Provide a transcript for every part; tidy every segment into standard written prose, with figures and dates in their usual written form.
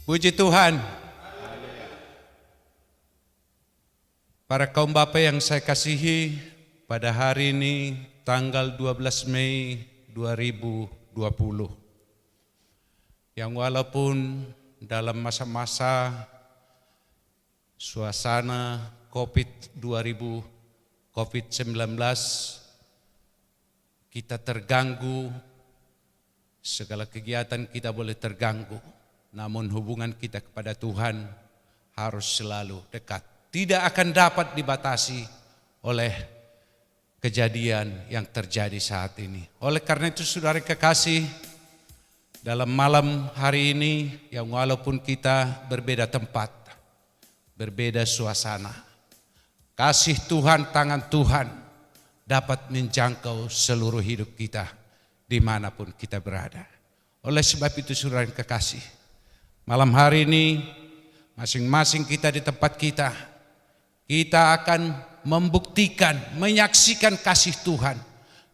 Puji Tuhan. Para kaum Bapa yang saya kasihi, pada hari ini tanggal 12 Mei 2020, yang walaupun dalam masa-masa suasana COVID-19 kita terganggu, segala kegiatan kita boleh terganggu. Namun hubungan kita kepada Tuhan harus selalu dekat. Tidak akan dapat dibatasi oleh kejadian yang terjadi saat ini. Oleh karena itu saudara kekasih, dalam malam hari ini yang walaupun kita berbeda tempat, berbeda suasana, kasih Tuhan, tangan Tuhan dapat menjangkau seluruh hidup kita dimanapun kita berada. Oleh sebab itu saudara kekasih, malam hari ini masing-masing kita di tempat kita akan membuktikan, menyaksikan kasih Tuhan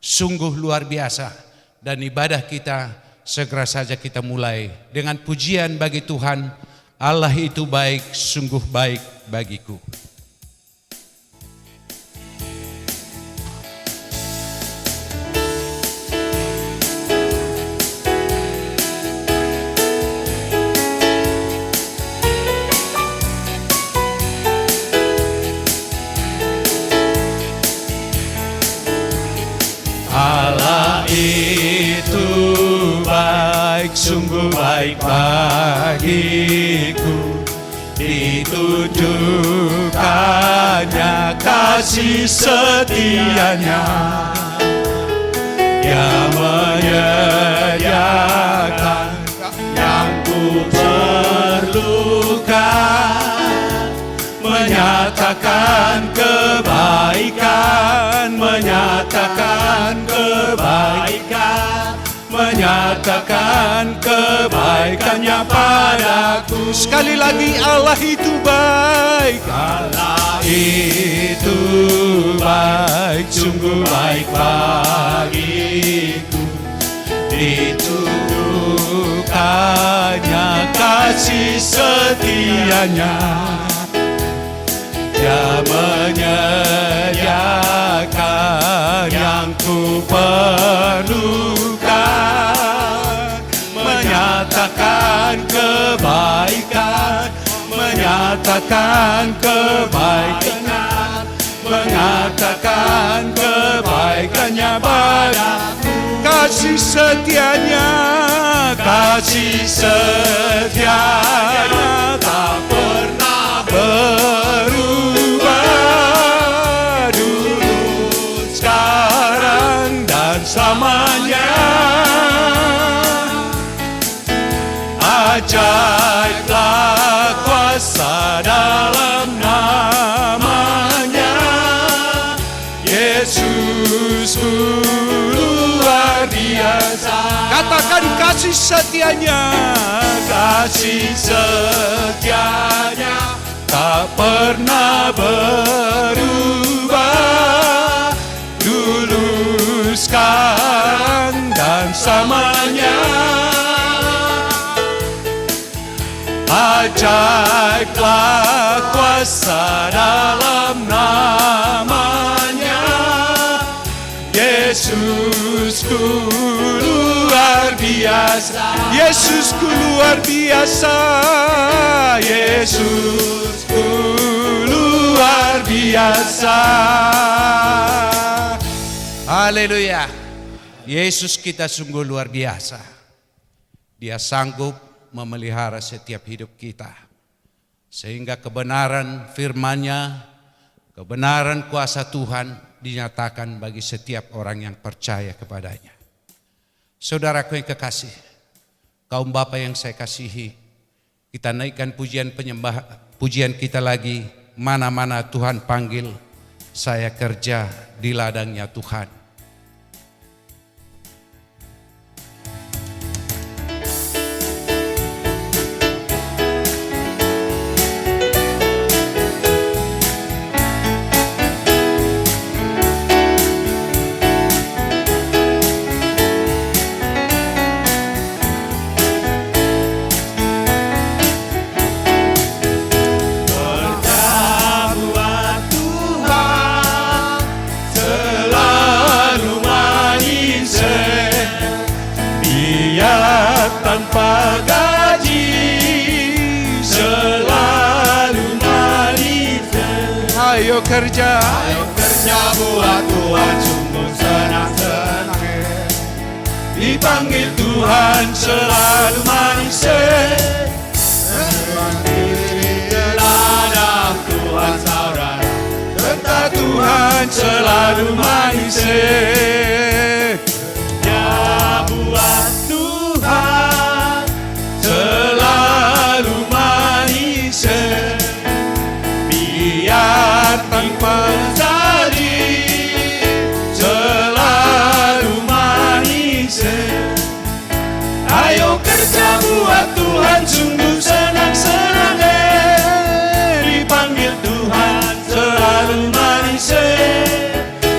sungguh luar biasa. Dan ibadah kita segera saja kita mulai dengan pujian bagi Tuhan. Allah itu baik, sungguh baik bagiku. Sungguh baik bagiku, ditujukannya kasih setianya yang menyediakan yang ku perlukan, menyatakan kebaikan, menyatakan kebaikan, menyatakan kebaikannya padaku. Sekali lagi, Allah itu baik, Allah itu baik, sungguh baik bagiku, ditujukannya kasih setianya yang menyediakan yang ku perlukan, menyatakan kebaikan, menyatakan kebaikan, mengatakan kebaikannya padaku. Kasih setianya, kasih setianya tak pernah berubah, dulu, sekarang dan selamanya. Ajaiblah kuasa dalam namanya, Yesus luar biasa. Katakan kasih setianya, kasih setianya tak pernah berubah, dulu, sekarang dan selamanya. Ajaiblah kuasa dalam namanya, Yesusku luar biasa, Yesusku luar biasa, Yesusku luar biasa. Haleluya. Yesus kita sungguh luar biasa. Dia sanggup memelihara setiap hidup kita. Sehingga kebenaran firman-Nya, kebenaran kuasa Tuhan dinyatakan bagi setiap orang yang percaya kepadanya. Saudaraku yang kekasih, kaum Bapa yang saya kasihi, kita naikkan pujian kita lagi. Mana-mana Tuhan panggil, saya kerja di ladangnya Tuhan. Tanpa gaji selalu manis. Ayo kerja buat Tuhan, sungguh senang-senang. Dipanggil Tuhan selalu manis. Ladang Tuhan saudara, serta Tuhan selalu manis. Ya buat Tuhan selalu manis, biar tanpa salib selalu manis. Ayo kerja buat Tuhan, sungguh senang-senang. Dipanggil Tuhan selalu manis,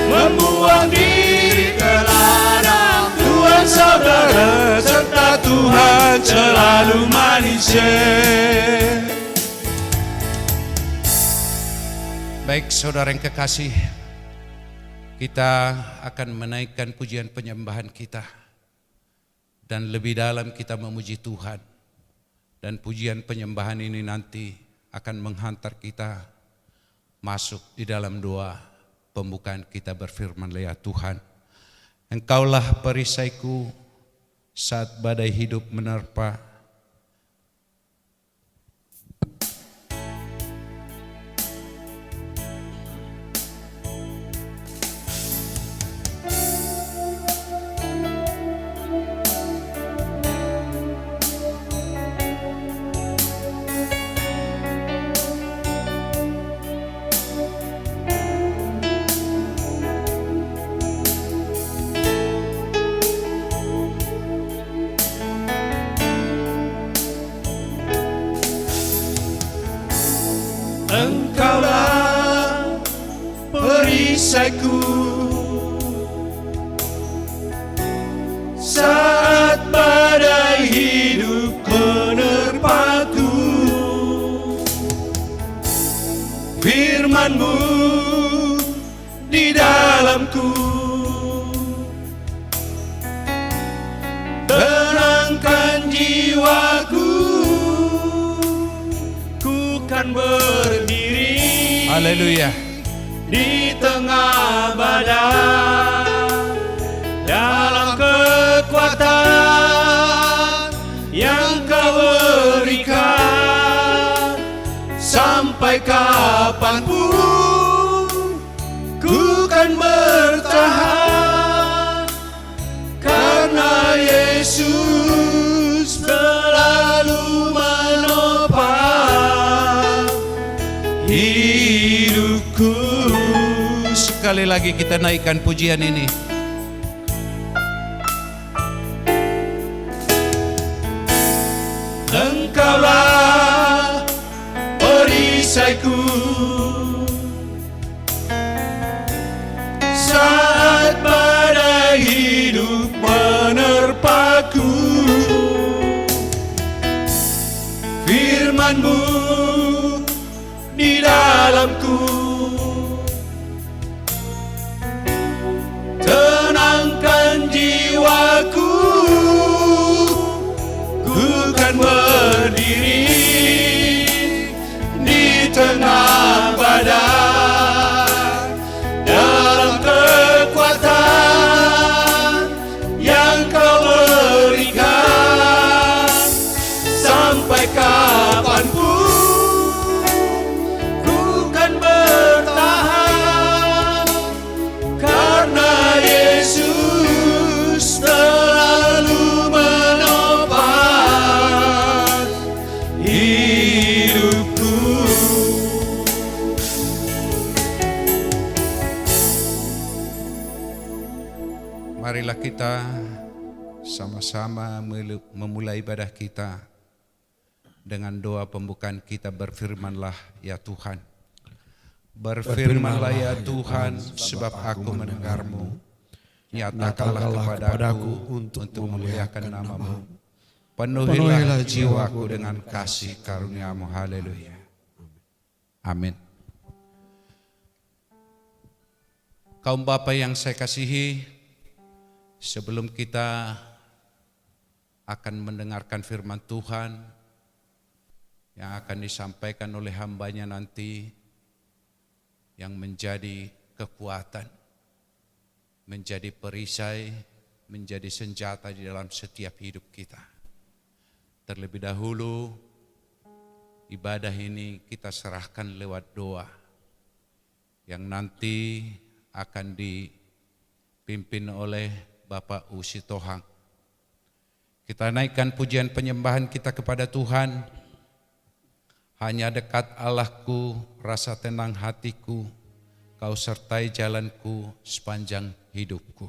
membuang diri ke ladang Tuhan saudara, serta Tuhan selalu manis. Baik saudara yang kekasih, kita akan menaikkan pujian penyembahan kita. Dan lebih dalam kita memuji Tuhan. Dan pujian penyembahan ini nanti akan menghantar kita masuk di dalam doa pembukaan kita berfirman, ya Tuhan, Engkaulah perisaiku saat badai hidup menerpa. Engkaulah perisaiku saat badai hidup menerpaku. Firman-Mu di dalamku, tenangkan jiwaku. Ku kan berdiri, Haleluya, di tengah badai, dalam kekuatan yang Kau berikan. Sampai kapanpun ku kan bertahan, karena Yesus selalu menopang hidupku. sekali lagi kita naikkan pujian ini. Engkaulah perisaiku saat badai hidup menerpaku. Firman-Mu di dalamku, tenangkan jiwaku. Ku kan berdiri di tengah badai, dalam kekuatan yang Kau berikan. Sampai kapanpun Marilah kita sama-sama memulai ibadah kita dengan doa pembukaan kita. Berfirmanlah ya Tuhan. Berfirmanlah ya Tuhan, sebab aku mendengarmu. Nyatakanlah kepadaku untuk memuliakan nama-Mu. Penuhilah jiwaku dengan kasih karunia-Mu. Haleluya. Amin. Kaum Bapa yang saya kasihi, sebelum kita akan mendengarkan firman Tuhan yang akan disampaikan oleh hambanya nanti, yang menjadi kekuatan, menjadi perisai, menjadi senjata di dalam setiap hidup kita. Terlebih dahulu, ibadah ini kita serahkan lewat doa yang nanti akan dipimpin oleh Bapak Usi Tohang. Kita naikkan pujian penyembahan kita kepada Tuhan. Hanya dekat Allahku, rasa tenang hatiku, Kau sertai jalanku sepanjang hidupku.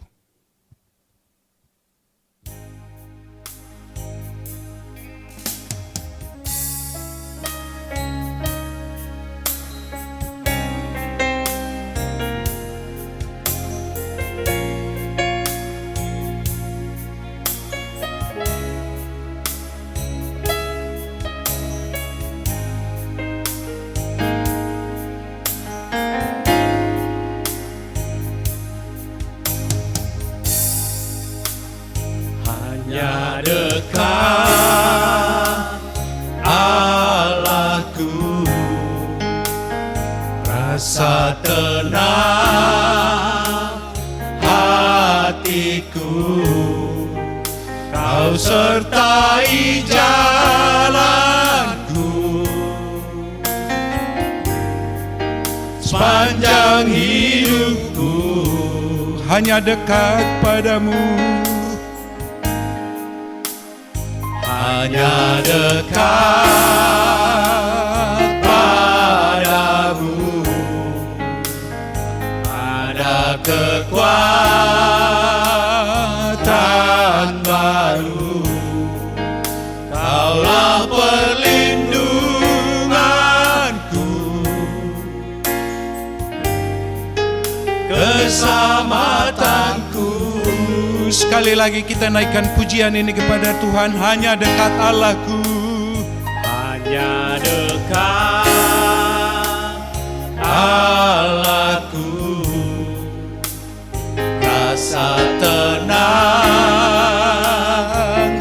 Hanya dekat Allahku, rasa tenang hatiku, Kau sertai jalanku sepanjang hidupku. Hanya dekat padamu, hanya dekat padamu, ada kekuatan baru. Kaulah perlindunganku, keselamatanku. sekali lagi kita naikkan pujian ini kepada Tuhan. Hanya dekat Allahku, hanya dekat Allahku, rasa tenang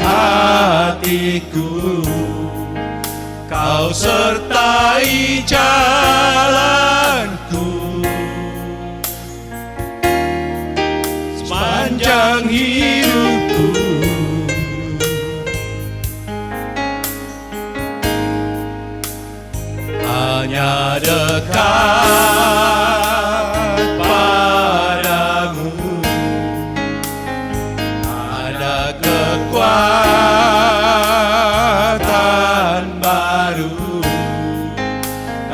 hatiku, Kau sertai jalanku sepanjang hidupku. Hanya dekat padamu, ada kekuatan baru.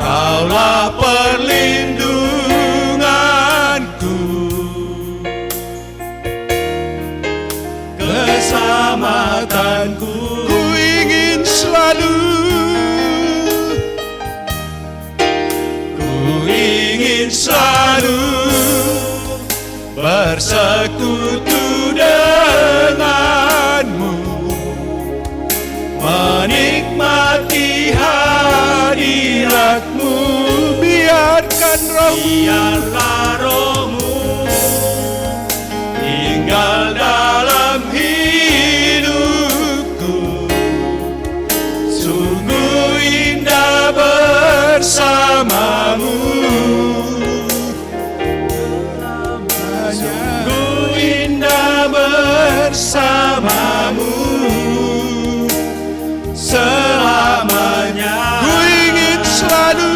Kaulah perlindunganku, keselamatanku. ku ingin selalu Selalu bersekutu denganmu, menikmati hadiratmu. biarkan Biarlah rohmu tinggal dalam hidupku, sungguh indah bersamamu. Sungguh indah bersamamu selamanya. Ku ingin selalu,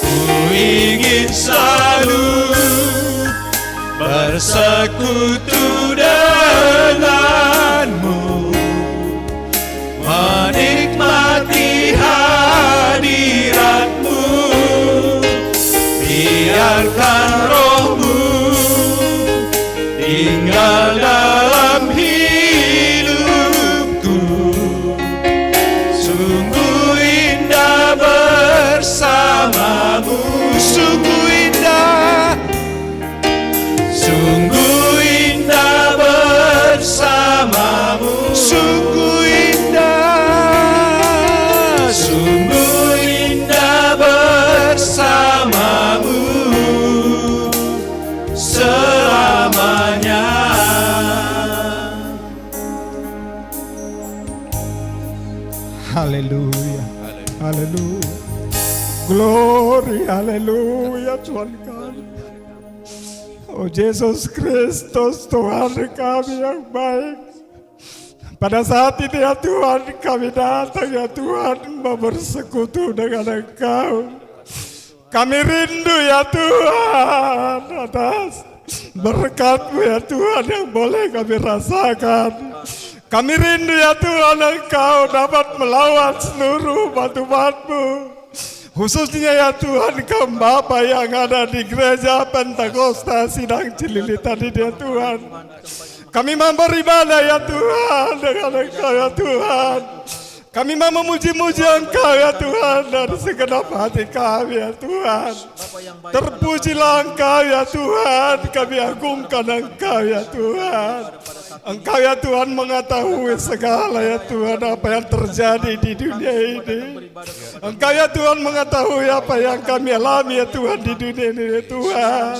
Ku ingin selalu bersekutu denganmu, menikmati hadiratmu. Biarkan rohmu Haleluya. Haleluya. Glory, haleluya Tuhan kami. Oh Yesus Kristus, Tuhan kami yang baik. Pada saat ini ya Tuhan, kami datang ya Tuhan mau bersekutu dengan Engkau. Kami rindu ya Tuhan atas berkat-Mu ya Tuhan yang boleh kami rasakan. Kami rindu ya Tuhan Engkau dapat melawan seluruh umat-Mu. Khususnya ya Tuhan kaum Bapa yang ada di gereja Pentakosta Sidang Cililitan ini ya Tuhan. Kami mau beribadah ya Tuhan dengan Engkau ya Tuhan. Kami mau memuji-muji Engkau ya Tuhan dari segenap hati kami ya Tuhan. Terpujilah Engkau ya Tuhan, kami agungkan Engkau ya Tuhan. Engkau ya Tuhan mengetahui segala ya Tuhan apa yang terjadi di dunia ini. Engkau ya Tuhan mengetahui apa yang kami alami ya Tuhan di dunia ini ya Tuhan.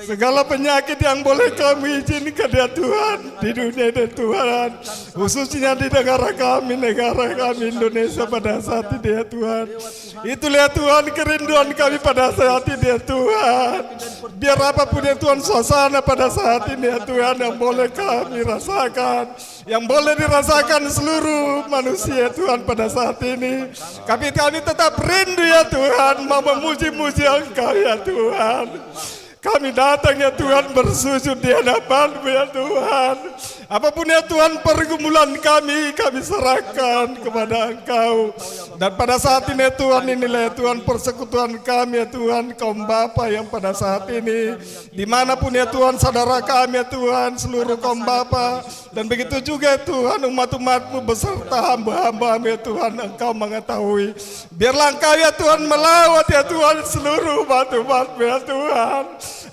Segala penyakit yang boleh kami izinkan ya Tuhan di dunia ini Tuhan. Khususnya di negara kami Indonesia pada saat ini ya Tuhan. Itulah Tuhan kerinduan kami pada saat ini ya Tuhan. Biar apapun ya Tuhan suasana pada saat ini ya Tuhan yang boleh kami rasakan, yang boleh dirasakan seluruh manusia Tuhan pada saat ini. Kami tetap rindu ya Tuhan mau memuji-muji Engkau ya Tuhan. Kami datang ya Tuhan bersujud di hadapan-Mu ya Tuhan. Apapun ya Tuhan pergumulan kami serahkan kepada Engkau. Dan pada saat ini ya Tuhan, inilah ya Tuhan persekutuan kami ya Tuhan, kaum Bapa yang pada saat ini dimanapun ya Tuhan saudara kami ya Tuhan, seluruh kaum Bapa. Dan begitu juga ya Tuhan umat-umat-Mu beserta hamba-hamba-Mu ya Tuhan, Engkau mengetahui. Biarlah Engkau ya Tuhan melawat ya Tuhan seluruh umat-umat-Mu ya Tuhan.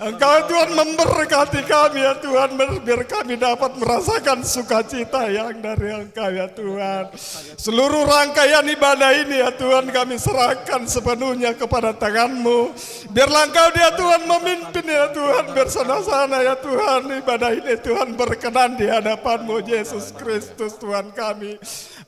Engkau ya Tuhan memberkati kami ya Tuhan, biar kami dapat merasakan sukacita yang dari Engkau ya Tuhan. Seluruh rangkaian ibadah ini ya Tuhan kami serahkan sepenuhnya kepada tangan-Mu. Biarlah Engkau ya Tuhan memimpin ya Tuhan, bersama-sama ya Tuhan ibadah ini Tuhan berkenan di hadapan-Mu Yesus Kristus Tuhan kami.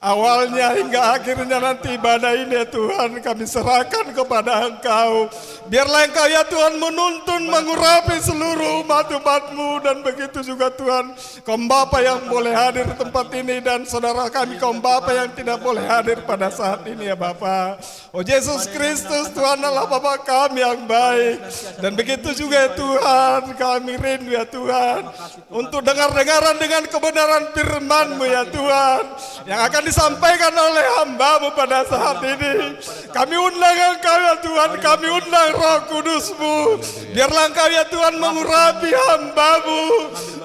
Awalnya hingga akhirnya nanti ibadah ini ya Tuhan kami serahkan kepada Engkau. Biarlah Engkau ya Tuhan menuntun, mengurapi seluruh umat-umat-Mu. Dan begitu juga Tuhan kaum Bapa yang boleh hadir di tempat ini dan saudara kami kaum Bapa yang tidak boleh hadir pada saat ini ya Bapa. Oh Yesus Kristus Tuhan Allah Bapa kami yang baik. Dan begitu juga ya Tuhan kami rindu ya Tuhan untuk dengar-dengaran dengan kebenaran firman-Mu ya Tuhan yang akan disampaikan oleh hamba-Mu pada saat ini. Kami undang Engkau ya Tuhan, kami undang Roh Kudus-Mu. Biarlah Engkau ya Tuhan mengurapi hamba-Mu.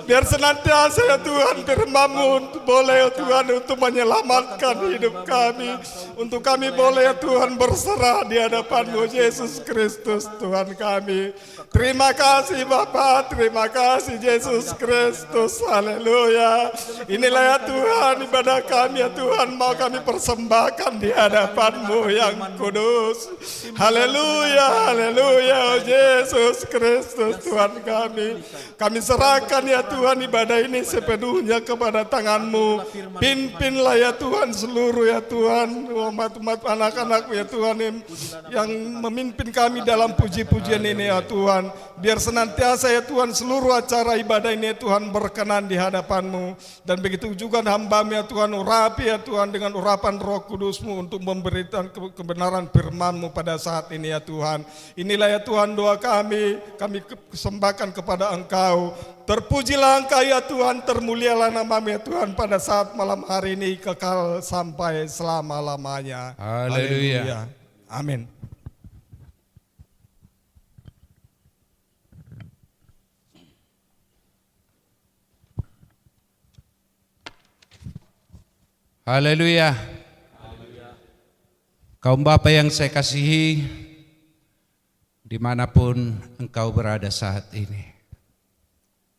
Biar senantiasa ya Tuhan firman-Mu boleh ya Tuhan untuk menyelamatkan hidup kami. Untuk kami boleh ya Tuhan berserah di hadapan-Mu Yesus Kristus Tuhan kami. Terima kasih Bapa, terima kasih Yesus Kristus. Haleluya. Inilah ya Tuhan ibadah kami ya Tuhan mau kami persembahkan di hadapan-Mu yang kudus. Haleluya, haleluya. Oh Yesus Kristus Tuhan kami. Kami serahkan ya Tuhan ibadah ini sepenuhnya kepada tangan-Mu. Pimpinlah ya Tuhan seluruh ya Tuhan umat-umat anak-anak ya Tuhan yang memimpin kami dalam puji-pujian ini ya Tuhan. Biar senantiasa ya Tuhan seluruh acara ibadah ini ya Tuhan berkenan di hadapan-Mu. Dan begitu juga hamba-Mu ya Tuhan urapi ya Tuhan dengan urapan Roh Kudus-Mu untuk memberikan kebenaran firman-Mu pada saat ini ya Tuhan. Inilah ya Tuhan doa kami persembahkan kepada Engkau. Terpujilah Engkau ya Tuhan, termulialah nama-Mu ya Tuhan pada saat malam hari ini kekal sampai selama-lamanya. Haleluya. Amin. Haleluya. Kaum Bapa yang saya kasihi, dimanapun engkau berada saat ini,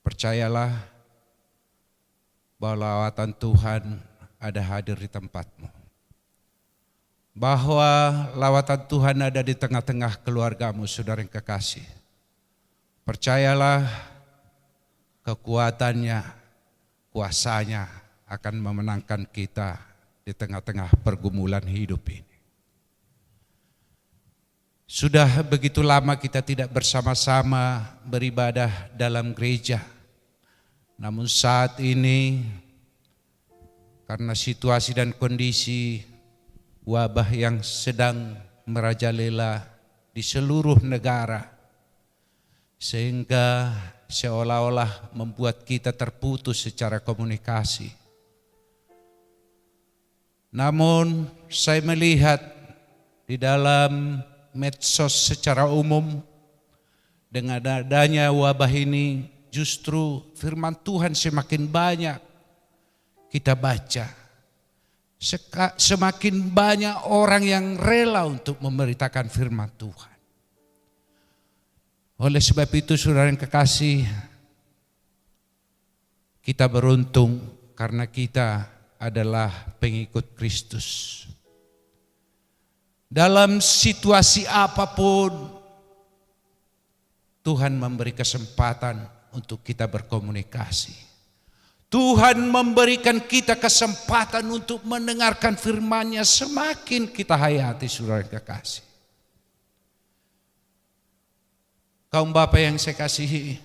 percayalah bahwa lawatan Tuhan ada hadir di tempatmu. Bahwa lawatan Tuhan ada di tengah-tengah keluargamu, saudara yang kekasih. Percayalah kekuatannya, kuasanya akan memenangkan kita di tengah-tengah pergumulan hidup ini. Sudah begitu lama kita tidak bersama-sama beribadah dalam gereja. Namun saat ini karena situasi dan kondisi wabah yang sedang merajalela di seluruh negara, sehingga seolah-olah membuat kita terputus secara komunikasi. Namun saya melihat di dalam medsos secara umum, dengan adanya wabah ini justru firman Tuhan semakin banyak kita baca. Semakin banyak orang yang rela untuk memberitakan firman Tuhan. Oleh sebab itu saudara yang kekasih, kita beruntung karena kita adalah pengikut Kristus. Dalam situasi apapun, Tuhan memberi kesempatan untuk kita berkomunikasi. Tuhan memberikan kita kesempatan untuk mendengarkan firman-Nya semakin kita hayati saudara yang kekasih. Kaum Bapak yang saya kasihi,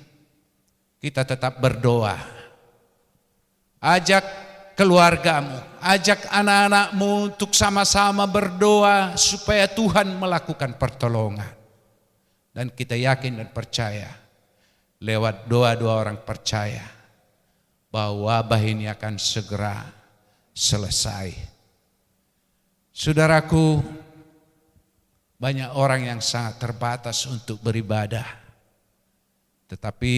kita tetap berdoa. Ajak keluargamu, ajak anak-anakmu untuk sama-sama berdoa supaya Tuhan melakukan pertolongan. Dan kita yakin dan percaya lewat doa-doa orang percaya bahwa wabah ini akan segera selesai. Saudaraku, banyak orang yang sangat terbatas untuk beribadah. Tetapi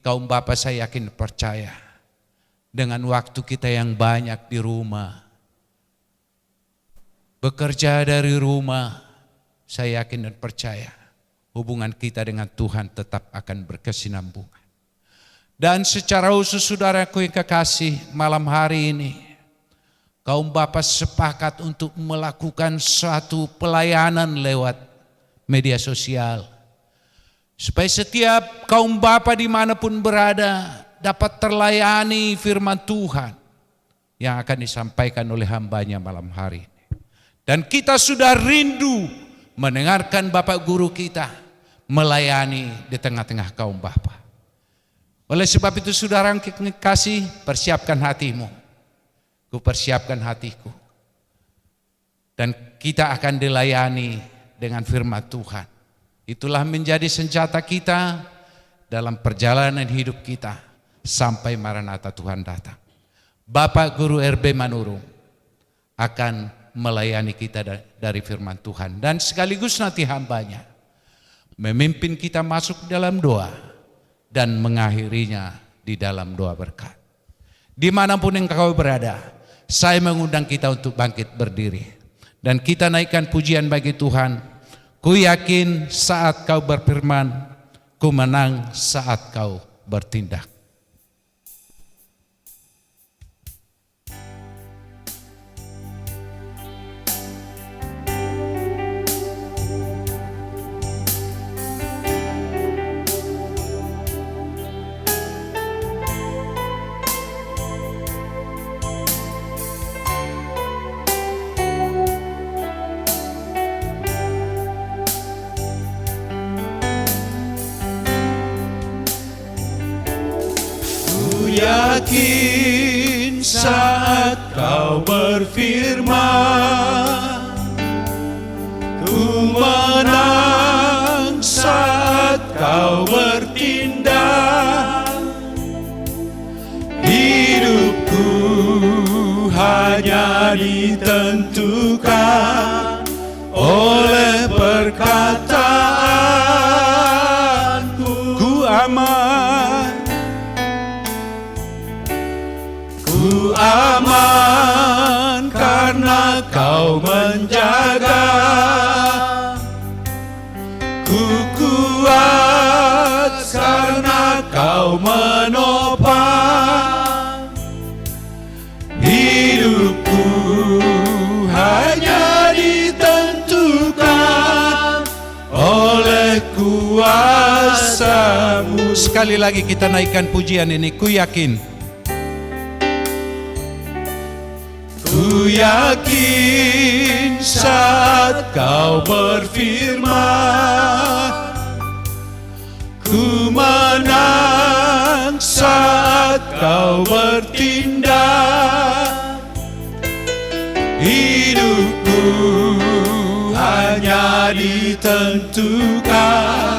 kaum Bapak saya yakin percaya, dengan waktu kita yang banyak di rumah, bekerja dari rumah, saya yakin dan percaya hubungan kita dengan Tuhan tetap akan berkesinambungan. Dan secara khusus saudaraku yang kekasih, malam hari ini kaum Bapak sepakat untuk melakukan suatu pelayanan lewat media sosial. Supaya setiap kaum Bapak dimanapun berada dapat terlayani firman Tuhan yang akan disampaikan oleh hamba-Nya malam hari ini. Dan kita sudah rindu mendengarkan Bapak Guru kita melayani di tengah-tengah kaum Bapak. Oleh sebab itu saudara yang kekasih, persiapkan hatimu. Ku persiapkan hatiku. Dan kita akan dilayani dengan firman Tuhan. Itulah menjadi senjata kita dalam perjalanan hidup kita sampai Maranatha Tuhan datang. Bapak Guru RB Manurung akan melayani kita dari firman Tuhan. Dan sekaligus nanti hamba-Nya memimpin kita masuk dalam doa dan mengakhirinya di dalam doa berkat. Dimanapun engkau berada, saya mengundang kita untuk bangkit berdiri. Dan kita naikkan pujian bagi Tuhan. Ku yakin saat kau berfirman, ku menang saat kau bertindak. Yakin saat kau berfirman, ku menang saat kau bertindak. Hidupku hanya ditentukan oleh perkataanmu. Ku aman, ku aman karena kau menjaga. Ku kuat karena kau menopang. Hidupku hanya ditentukan oleh kuasa-Mu. Sekali lagi kita naikkan pujian ini. Ku yakin, ku Ku yakin saat kau berfirman, ku menang saat kau bertindak. Hidupku hanya ditentukan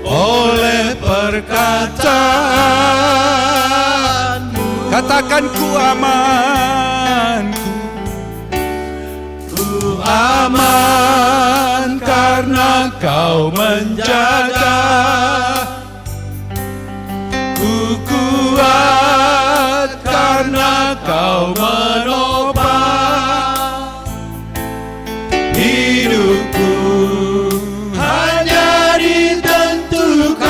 oleh perkataan-Mu. Katakan ku aman, ku aman karena kau menjaga. Ku kuat karena kau menopang. Hidupku hanya ditentukan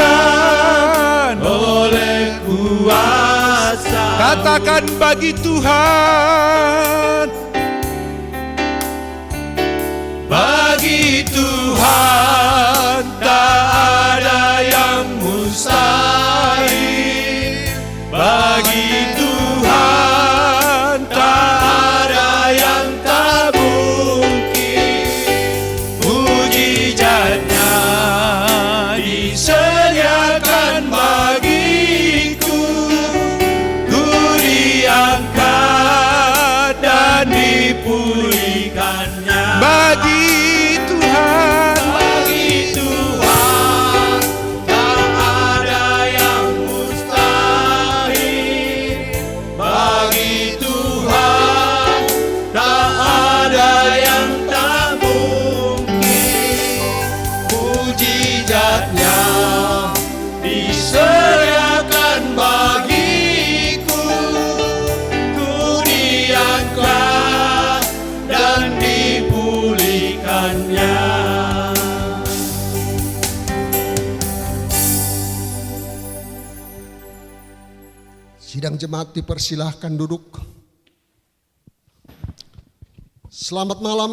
oleh kuasa. katakan bagi Tuhan. Bagi Tuhan tak ada yang mustahil. Bagi Tuhan tak ada yang tak mungkin. Mujizatnya disediakan bagiku. Ku diangkat dan dipulihkannya. Bagi Tuhan, Bagi Tuhan tak ada yang mustahil. Bagi Tuhan tak ada yang tak mungkin. Mujizatnya disediakan bagiku. Ku diangkat dan dipulihkannya. Sidang jemaat dipersilahkan duduk. Selamat malam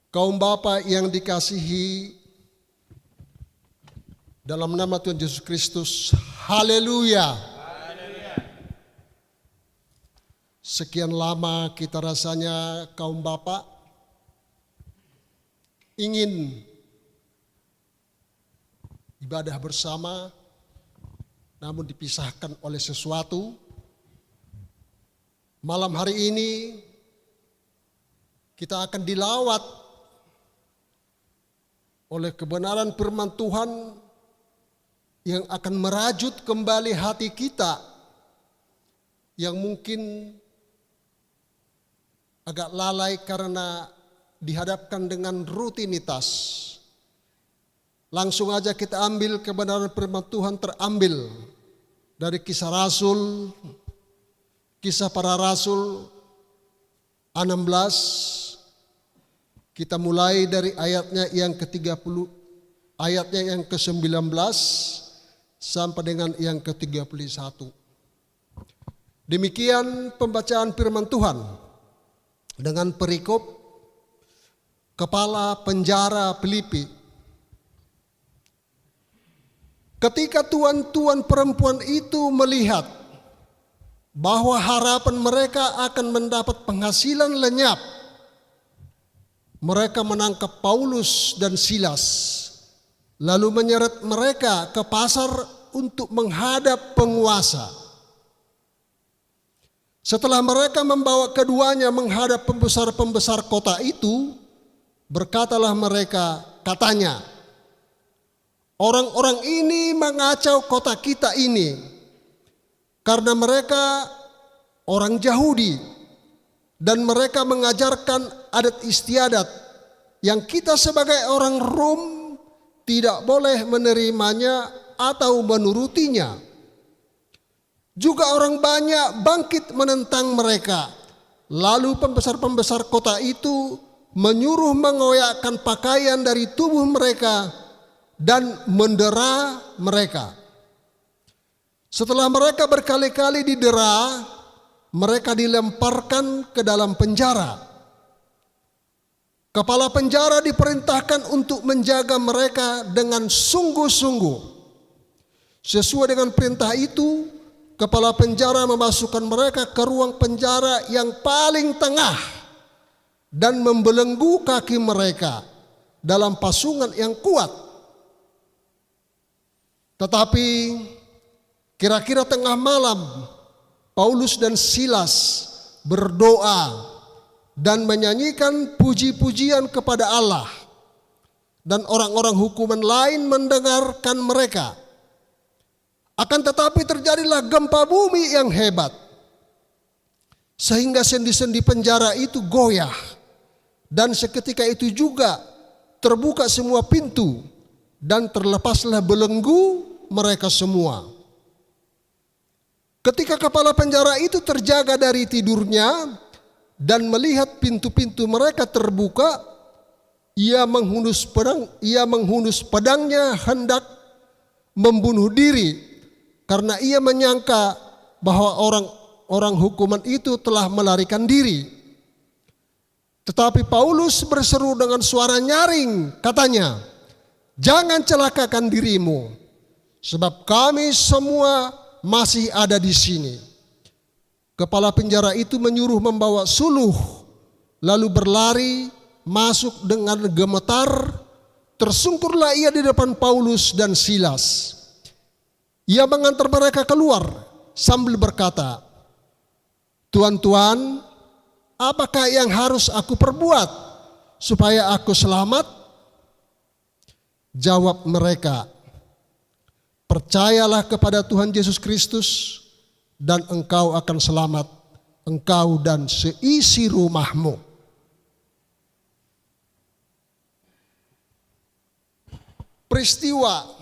kaum Bapak yang dikasihi dalam nama Tuhan Yesus Kristus. Haleluya. Sekian lama kita rasanya kaum Bapak ingin ibadah bersama, namun dipisahkan oleh sesuatu. Malam hari ini kita akan dilawat oleh kebenaran firman Tuhan yang akan merajut kembali hati kita yang mungkin agak lalai karena dihadapkan dengan rutinitas. Langsung aja kita ambil kebenaran firman Tuhan terambil dari Kisah Rasul, Kisah Para Rasul 16. Kita mulai dari ayatnya yang ke-30, ayatnya yang ke-19 sampai dengan yang ke-31. Demikian pembacaan firman Tuhan dengan perikop kepala penjara Filipi. Ketika tuan-tuan perempuan itu melihat bahwa harapan mereka akan mendapat penghasilan lenyap, mereka menangkap Paulus dan Silas, lalu menyeret mereka ke pasar untuk menghadap penguasa. Setelah mereka membawa keduanya menghadap pembesar-pembesar kota itu, berkatalah mereka, katanya, orang-orang ini mengacau kota kita ini karena mereka orang Yahudi dan mereka mengajarkan adat istiadat yang kita sebagai orang Rom tidak boleh menerimanya atau menurutinya. Juga orang banyak bangkit menentang mereka. Lalu pembesar-pembesar kota itu menyuruh mengoyakkan pakaian dari tubuh mereka dan mendera mereka. Setelah mereka berkali-kali didera, mereka dilemparkan ke dalam penjara. Kepala penjara diperintahkan untuk menjaga mereka dengan sungguh-sungguh. Sesuai dengan perintah itu, kepala penjara memasukkan mereka ke ruang penjara yang paling tengah dan membelenggu kaki mereka dalam pasungan yang kuat. Tetapi kira-kira tengah malam, Paulus dan Silas berdoa dan menyanyikan puji-pujian kepada Allah, dan orang-orang hukuman lain mendengarkan mereka. Akan tetapi terjadilah gempa bumi yang hebat, sehingga sendi-sendi penjara itu goyah, dan seketika itu juga terbuka semua pintu dan terlepaslah belenggu mereka semua. Ketika kepala penjara itu terjaga dari tidurnya dan melihat pintu-pintu mereka terbuka, ia menghunus pedangnya hendak membunuh diri, karena ia menyangka bahwa orang hukuman itu telah melarikan diri. Tetapi Paulus berseru dengan suara nyaring, katanya, "Jangan celakakan dirimu, sebab kami semua masih ada di sini." Kepala penjara itu menyuruh membawa suluh, lalu berlari masuk dengan gemetar. Tersungkurlah ia di depan Paulus dan Silas. Ia mengantar mereka keluar sambil berkata, "Tuan-tuan, apakah yang harus aku perbuat supaya aku selamat?" Jawab mereka, "Percayalah kepada Tuhan Yesus Kristus dan engkau akan selamat, engkau dan seisi rumahmu." Peristiwa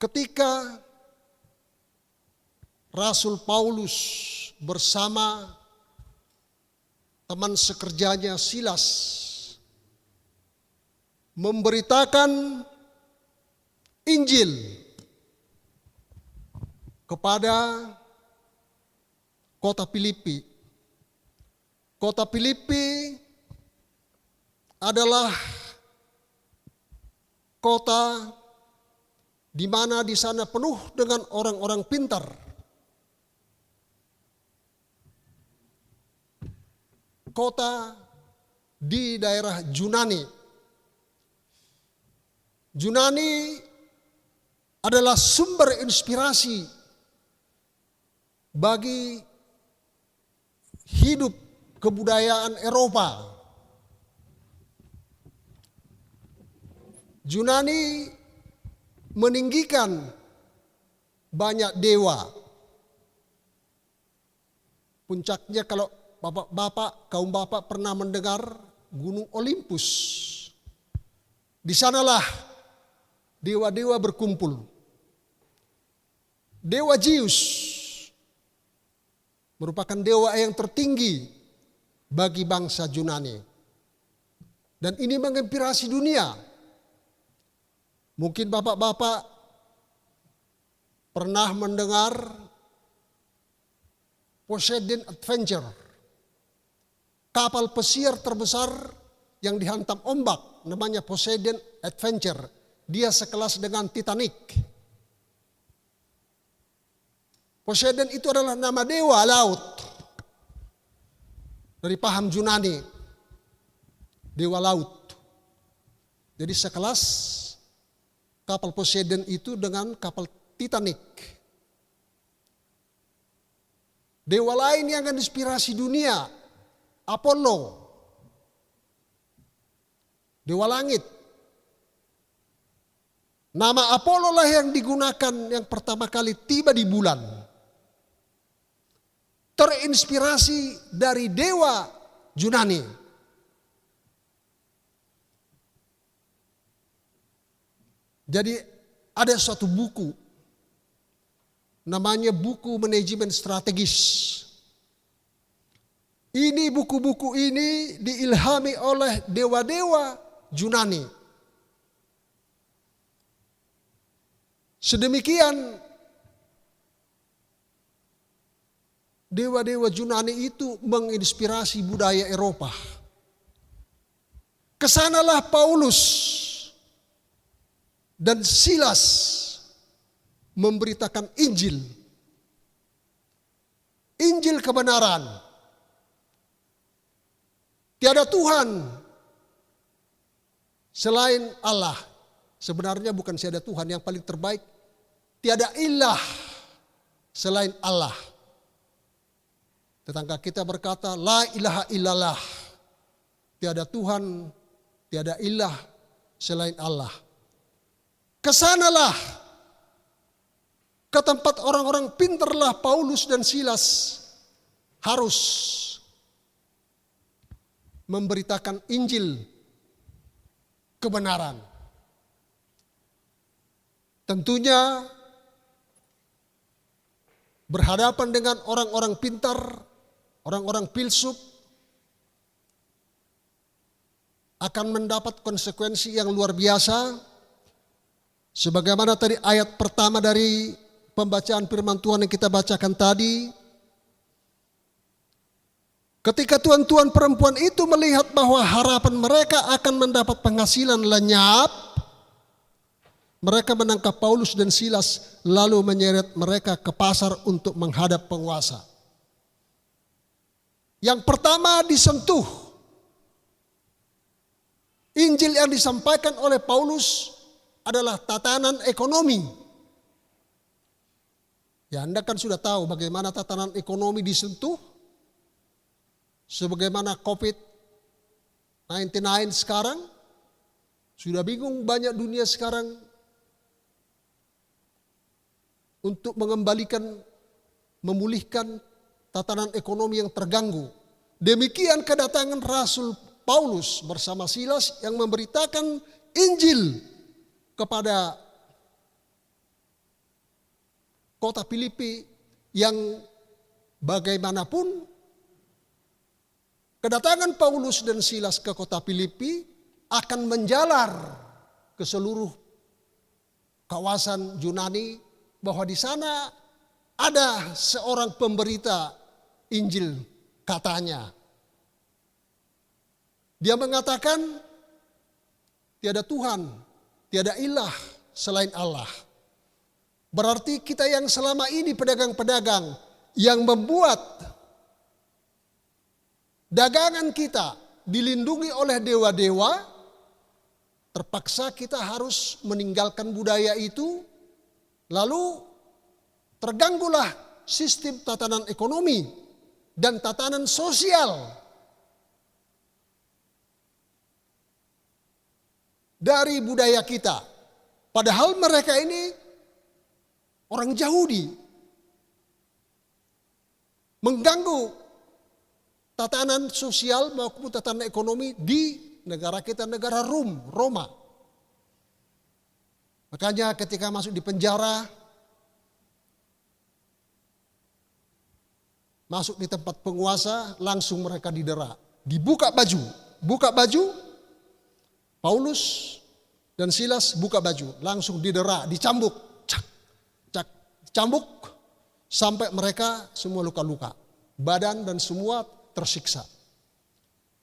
ketika Rasul Paulus bersama teman sekerjanya Silas memberitakan Injil kepada kota Filipi. Kota Filipi adalah kota di mana di sana penuh dengan orang-orang pintar. Kota di daerah Yunani. Yunani adalah sumber inspirasi bagi hidup kebudayaan Eropa. Yunani meninggikan banyak dewa. Puncaknya kalau kaum bapak pernah mendengar Gunung Olympus. Di sanalah dewa-dewa berkumpul. Dewa Zeus merupakan dewa yang tertinggi bagi bangsa Yunani. Dan ini menginspirasi dunia. Mungkin bapak-bapak pernah mendengar Poseidon Adventure, kapal pesiar terbesar yang dihantam ombak, namanya Poseidon Adventure. Dia sekelas dengan Titanic. Poseidon itu adalah nama dewa laut dari paham Yunani, dewa laut. Jadi sekelas kapal Poseidon itu dengan kapal Titanic. Dewa lain yang menginspirasi dunia, Apollo, dewa langit. Nama Apollo lah yang digunakan yang pertama kali tiba di bulan. Terinspirasi dari dewa Yunani. Jadi ada suatu buku, namanya buku manajemen strategis. Ini buku-buku ini diilhami oleh dewa-dewa Yunani. Sedemikian dewa-dewa Yunani itu menginspirasi budaya Eropa. Kesanalah Paulus dan Silas memberitakan Injil. Injil kebenaran. Tiada Tuhan selain Allah. Sebenarnya bukan tiada Tuhan, yang paling terbaik, tiada ilah selain Allah. Tetangga kita berkata, la ilaha illallah. Tiada Tuhan, tiada ilah selain Allah. Kesanalah, ke tempat orang-orang pintarlah Paulus dan Silas harus memberitakan Injil kebenaran. Tentunya berhadapan dengan orang-orang pintar, orang-orang filsuf, akan mendapat konsekuensi yang luar biasa. Sebagaimana tadi ayat pertama dari pembacaan firman Tuhan yang kita bacakan tadi. Ketika tuan-tuan perempuan itu melihat bahwa harapan mereka akan mendapat penghasilan lenyap, mereka menangkap Paulus dan Silas lalu menyeret mereka ke pasar untuk menghadap penguasa. Yang pertama disentuh. Injil yang disampaikan oleh Paulus adalah tatanan ekonomi. Ya, Anda kan sudah tahu bagaimana tatanan ekonomi disentuh. Sebagaimana COVID-19 sekarang. Sudah bingung banyak dunia sekarang untuk mengembalikan, memulihkan tatanan ekonomi yang terganggu. Demikian kedatangan Rasul Paulus bersama Silas yang memberitakan Injil kepada kota Filipi yang bagaimanapun kedatangan Paulus dan Silas ke kota Filipi akan menjalar ke seluruh kawasan Yunani bahwa di sana ada seorang pemberita Injil katanya. Dia mengatakan tiada Tuhan, tiada ilah selain Allah. Berarti kita yang selama ini pedagang-pedagang yang membuat dagangan kita dilindungi oleh dewa-dewa, terpaksa kita harus meninggalkan budaya itu, lalu terganggulah sistem tatanan ekonomi dan tatanan sosial dari budaya kita. Padahal mereka ini orang Yahudi, mengganggu tatanan sosial maupun tatanan ekonomi di negara kita, negara Roma. Makanya ketika masuk di penjara, masuk di tempat penguasa, langsung mereka didera. Dibuka baju, Paulus dan Silas buka baju, langsung didera, dicambuk, cambuk sampai mereka semua luka-luka, badan dan semua tersiksa.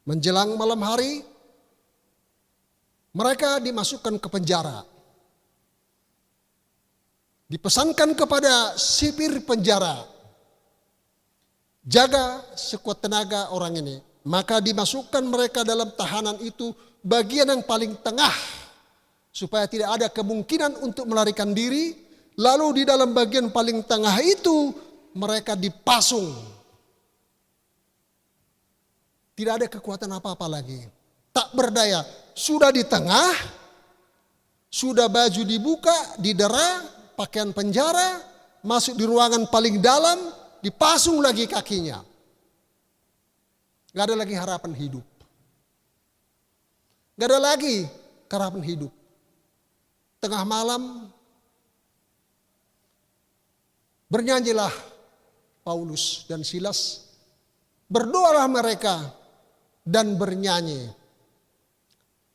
Menjelang malam hari, mereka dimasukkan ke penjara. Dipesankan kepada sipir penjara, jaga sekuat tenaga orang ini. Maka dimasukkan mereka dalam tahanan itu bagian yang paling tengah, supaya tidak ada kemungkinan untuk melarikan diri. Lalu di dalam bagian paling tengah itu mereka dipasung. Tidak ada kekuatan apa-apa lagi. Tak berdaya. Sudah di tengah, sudah baju dibuka, didera, pakaian penjara, masuk di ruangan paling dalam, dipasung lagi kakinya. Gak ada lagi harapan hidup. Gak ada lagi harapan hidup. Tengah malam, bernyanyilah Paulus dan Silas, berdoalah mereka dan bernyanyi.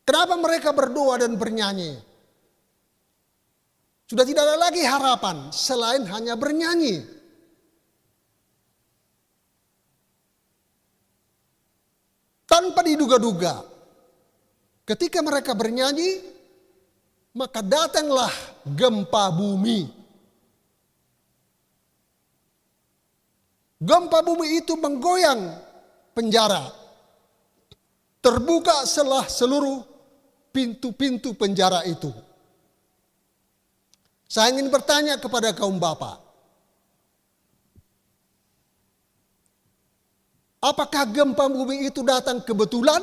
Kenapa mereka berdoa dan bernyanyi? Sudah tidak ada lagi harapan selain hanya bernyanyi. Tanpa diduga-duga, ketika mereka bernyanyi, maka datanglah gempa bumi. Gempa bumi itu menggoyang penjara. Terbuka seluruh pintu-pintu penjara itu. Saya ingin bertanya kepada kaum bapak, apakah gempa bumi itu datang kebetulan?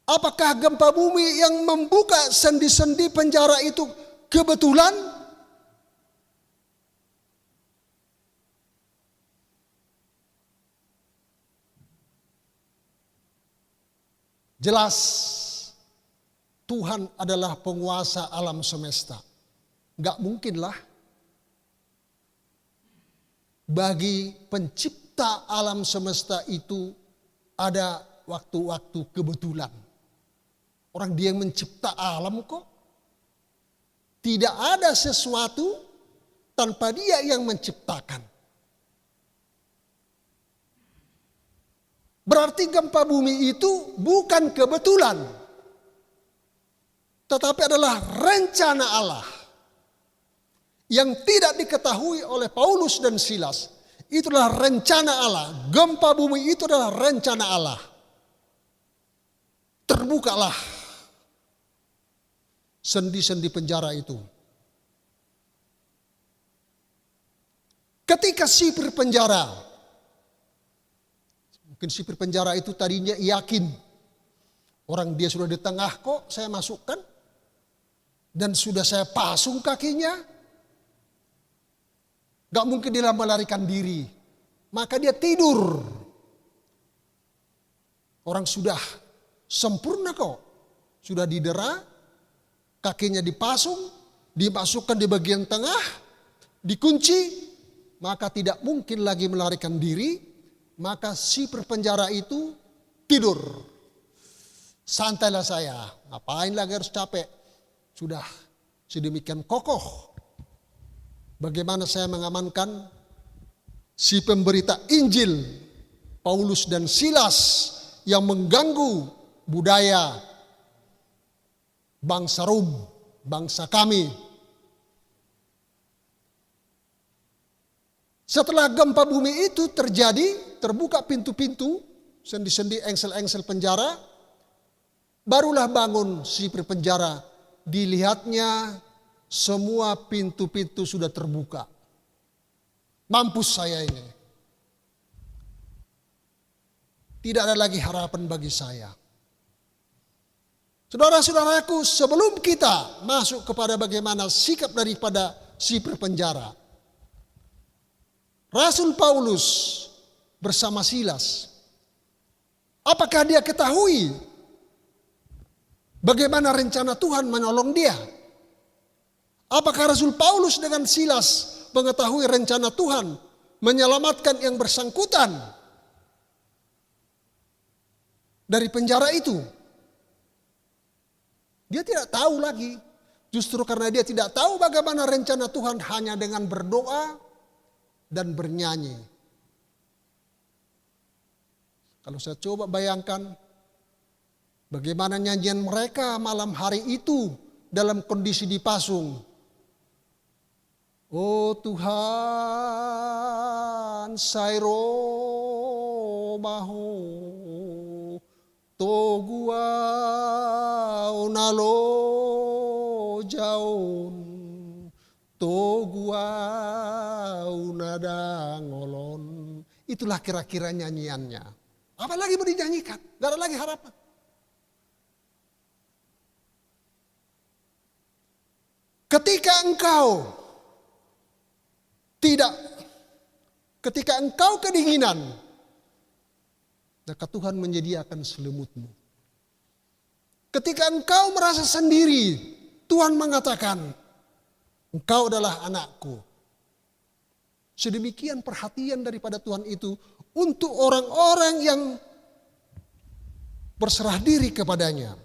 Apakah gempa bumi yang membuka sendi-sendi penjara itu kebetulan? Jelas Tuhan adalah penguasa alam semesta. Gak mungkinlah bagi pencipta alam semesta itu ada waktu-waktu kebetulan. Orang dia yang mencipta alam kok. Tidak ada sesuatu tanpa dia yang menciptakan. Berarti gempa bumi itu bukan kebetulan, tetapi adalah rencana Allah yang tidak diketahui oleh Paulus dan Silas. Itulah rencana Allah. Gempa bumi itu adalah rencana Allah. Terbukalah sendi-sendi penjara itu. Ketika sipir penjara, mungkin sipir penjara itu tadinya yakin orang dia sudah di tengah kok saya masukkan dan sudah saya pasung kakinya. Gak mungkin dia melarikan diri. Maka dia tidur. Orang sudah sempurna kok. Sudah didera, kakinya dipasung, dimasukkan di bagian tengah, dikunci. Maka tidak mungkin lagi melarikan diri. Maka sipir penjara itu tidur. Santailah saya, ngapain lagi harus capek. Sudah sedemikian kokoh. Bagaimana saya mengamankan si pemberita Injil Paulus dan Silas yang mengganggu budaya bangsa Rom, bangsa kami. Setelah gempa bumi itu terjadi, terbuka pintu-pintu, sendi-sendi engsel-engsel penjara, barulah bangun sipir penjara. Dilihatnya semua pintu-pintu sudah terbuka. Mampus saya ini. Tidak ada lagi harapan bagi saya. Saudara-saudaraku, sebelum kita masuk kepada bagaimana sikap daripada sipir penjara, Rasul Paulus bersama Silas, apakah dia ketahui bagaimana rencana Tuhan menolong dia? Apakah Rasul Paulus dengan Silas mengetahui rencana Tuhan menyelamatkan yang bersangkutan dari penjara itu? Dia tidak tahu lagi. Justru karena dia tidak tahu bagaimana rencana Tuhan, hanya dengan berdoa dan bernyanyi. Kalau saya coba bayangkan bagaimana nyanyian mereka malam hari itu dalam kondisi dipasung. Oh Tuhan, sairo maho togua onalo jaun togua unadangolon. Itulah kira-kira nyanyiannya. Apa lagi mau dinyanyikan? Gak ada lagi harapan. Ketika engkau kedinginan, maka Tuhan menyediakan selimutmu. Ketika engkau merasa sendiri, Tuhan mengatakan, engkau adalah anakku. Sedemikian perhatian daripada Tuhan itu untuk orang-orang yang berserah diri kepadanya.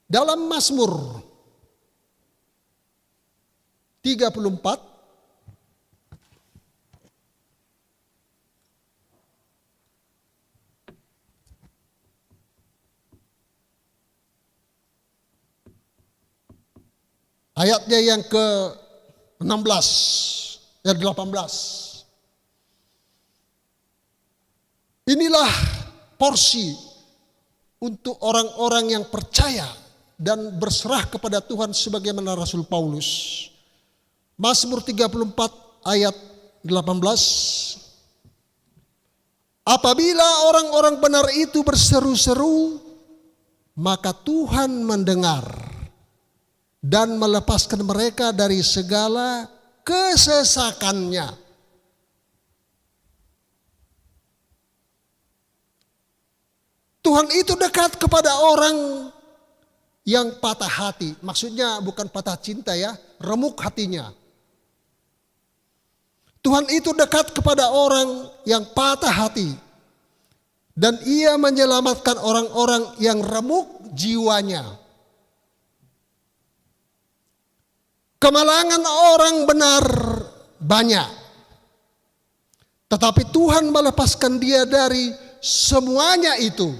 Dalam Mazmur 34 ayatnya yang ke 16 ayat 18. Inilah porsi untuk orang-orang yang percaya dan berserah kepada Tuhan sebagaimana Rasul Paulus. Mazmur 34 ayat 18. Apabila orang-orang benar itu berseru-seru, maka Tuhan mendengar dan melepaskan mereka dari segala kesesakannya. Tuhan itu dekat kepada orang yang patah hati. Maksudnya bukan patah cinta ya, remuk hatinya. Tuhan itu dekat kepada orang yang patah hati. Dan ia menyelamatkan orang-orang yang remuk jiwanya. Kemalangan orang benar banyak. Tetapi Tuhan melepaskan dia dari semuanya itu.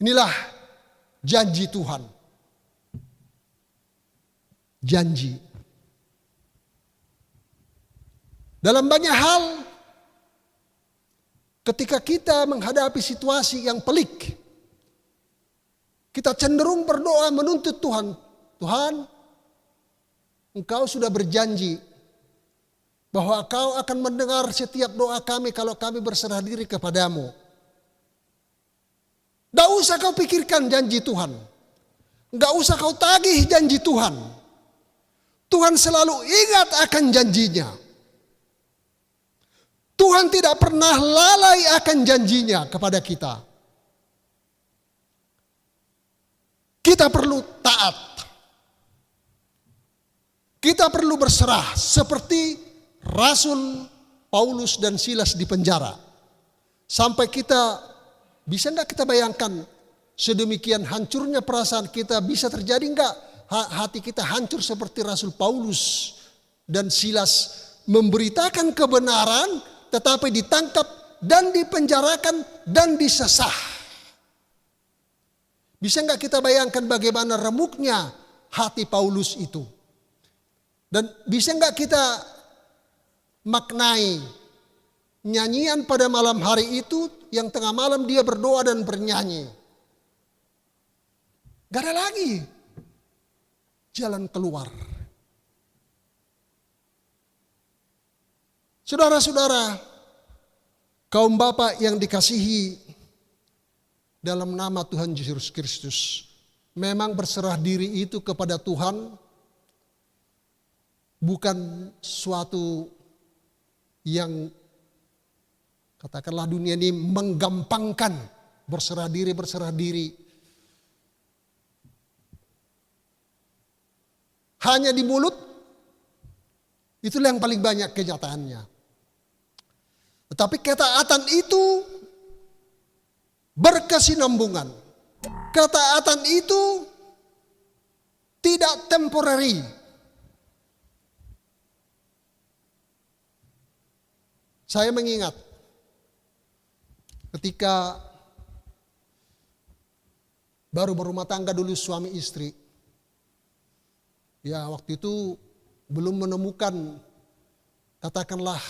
Inilah janji Tuhan. Janji. Dalam banyak hal, ketika kita menghadapi situasi yang pelik, kita cenderung berdoa menuntut Tuhan. Tuhan, Engkau sudah berjanji bahwa Engkau akan mendengar setiap doa kami kalau kami berserah diri kepadamu. Tidak usah kau pikirkan janji Tuhan. Tidak usah kau tagih janji Tuhan. Tuhan selalu ingat akan janjinya. Tuhan tidak pernah lalai akan janjinya kepada kita. Kita perlu taat. Kita perlu berserah seperti Rasul Paulus dan Silas di penjara. Sampai kita, bisa enggak kita bayangkan sedemikian hancurnya perasaan kita, bisa terjadi enggak hati kita hancur seperti Rasul Paulus dan Silas memberitakan kebenaran tetapi ditangkap dan dipenjarakan dan disesah. Bisa enggak kita bayangkan bagaimana remuknya hati Paulus itu? Dan bisa enggak kita maknai nyanyian pada malam hari itu yang tengah malam dia berdoa dan bernyanyi. Gak ada lagi jalan keluar. Saudara-saudara, kaum bapak yang dikasihi dalam nama Tuhan Yesus Kristus, memang berserah diri itu kepada Tuhan bukan suatu yang katakanlah dunia ini menggampangkan berserah diri. Hanya di mulut, itulah yang paling banyak kenyataannya. Tetapi ketaatan itu berkesinambungan. Ketaatan itu tidak temporary. Saya mengingat ketika baru berumah tangga dulu suami istri. Ya waktu itu belum menemukan katakanlah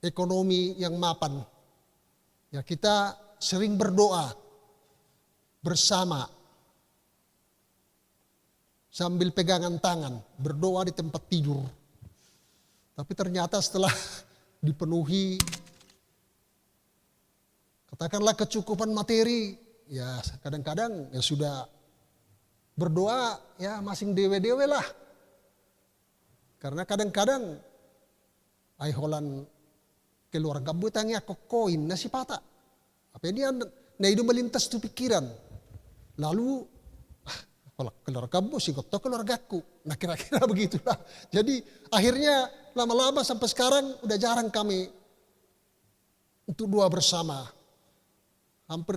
ekonomi yang mapan. Ya kita sering berdoa bersama sambil pegangan tangan, berdoa di tempat tidur. Tapi ternyata setelah dipenuhi katakanlah kecukupan materi, ya kadang-kadang ya sudah berdoa ya masing dewe-dewe lah. Karena kadang-kadang ay holan keluarga butangnya kokoin nasi pata. Apa dia na itu melintas tu pikiran. Lalu keluarga bos singkot to keluargaku. Nah kira-kira begitulah. Jadi akhirnya lama-lama sampai sekarang udah jarang kami untuk doa bersama. Hampir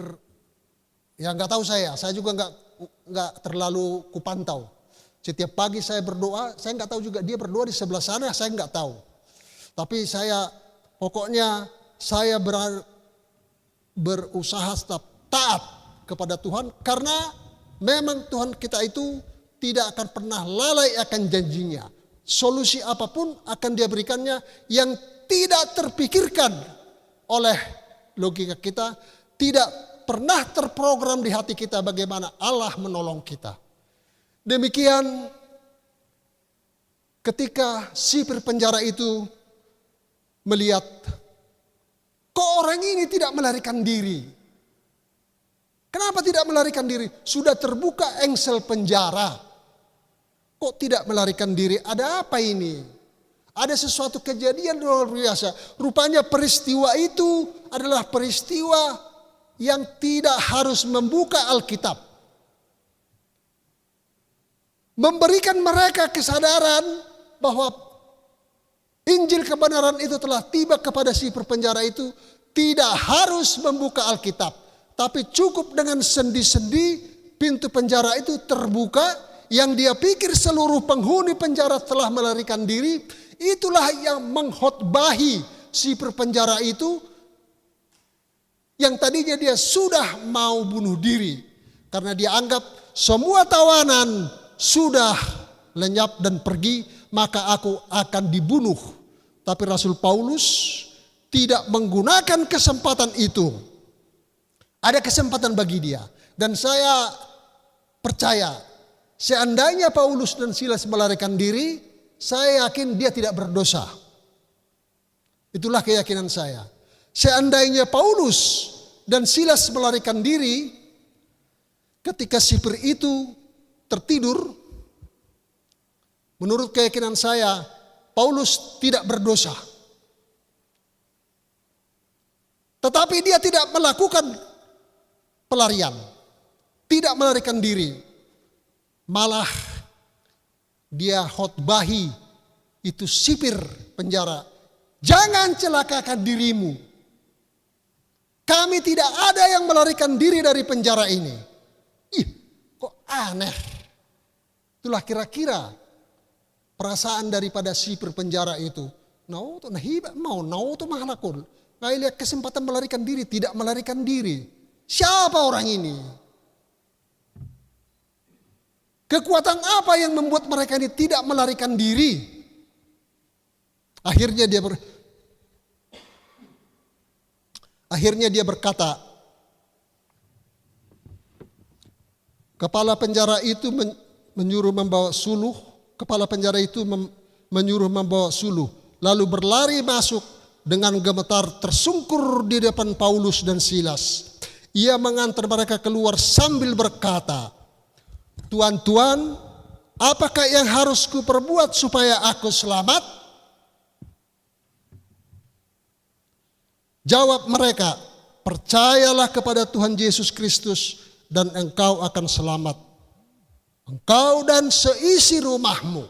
ya nggak tahu saya juga nggak terlalu kupantau. Setiap pagi saya berdoa, saya nggak tahu juga dia berdoa di sebelah sana, saya nggak tahu. Tapi pokoknya saya berusaha tetap taat kepada Tuhan karena memang Tuhan kita itu tidak akan pernah lalai akan janjinya. Solusi apapun akan dia berikannya yang tidak terpikirkan oleh logika kita, tidak pernah terprogram di hati kita bagaimana Allah menolong kita. Demikian ketika sipir penjara itu melihat, kok orang ini tidak melarikan diri? Kenapa tidak melarikan diri? Sudah terbuka engsel penjara. Kok tidak melarikan diri? Ada apa ini? Ada sesuatu kejadian luar biasa. Rupanya peristiwa itu adalah peristiwa yang tidak harus membuka Alkitab. Memberikan mereka kesadaran bahwa Injil kebenaran itu telah tiba kepada si penjara itu, tidak harus membuka Alkitab. Tapi cukup dengan sendi-sendi pintu penjara itu terbuka. Yang dia pikir seluruh penghuni penjara telah melarikan diri, itulah yang mengkhotbahi si penjara itu, yang tadinya dia sudah mau bunuh diri. Karena dia anggap semua tawanan sudah lenyap dan pergi, maka aku akan dibunuh. Tapi Rasul Paulus tidak menggunakan kesempatan itu. Ada kesempatan bagi dia. Dan saya percaya, seandainya Paulus dan Silas melarikan diri, saya yakin dia tidak berdosa. Itulah keyakinan saya. Seandainya Paulus dan Silas melarikan diri, ketika sipir itu tertidur, menurut keyakinan saya, Paulus tidak berdosa. Tetapi dia tidak melakukan pelarian, tidak melarikan diri. Malah dia khotbahi itu sipir penjara, jangan celakakan dirimu. Kami tidak ada yang melarikan diri dari penjara ini. Ih, kok aneh. Itulah kira-kira perasaan daripada sipir penjara itu. Nau tu nahiba mau nau tu mahalakul. Ngai lihat kesempatan melarikan diri, tidak melarikan diri. Siapa orang ini? Kekuatan apa yang membuat mereka ini tidak melarikan diri? Akhirnya dia berkata, kepala penjara itu menyuruh membawa suluh, kepala penjara itu menyuruh membawa suluh, lalu berlari masuk dengan gemetar tersungkur di depan Paulus dan Silas. Ia mengantar mereka keluar sambil berkata, Tuan-tuan, apakah yang harus kuperbuat supaya aku selamat? Jawab mereka, percayalah kepada Tuhan Yesus Kristus dan engkau akan selamat. Engkau dan seisi rumahmu.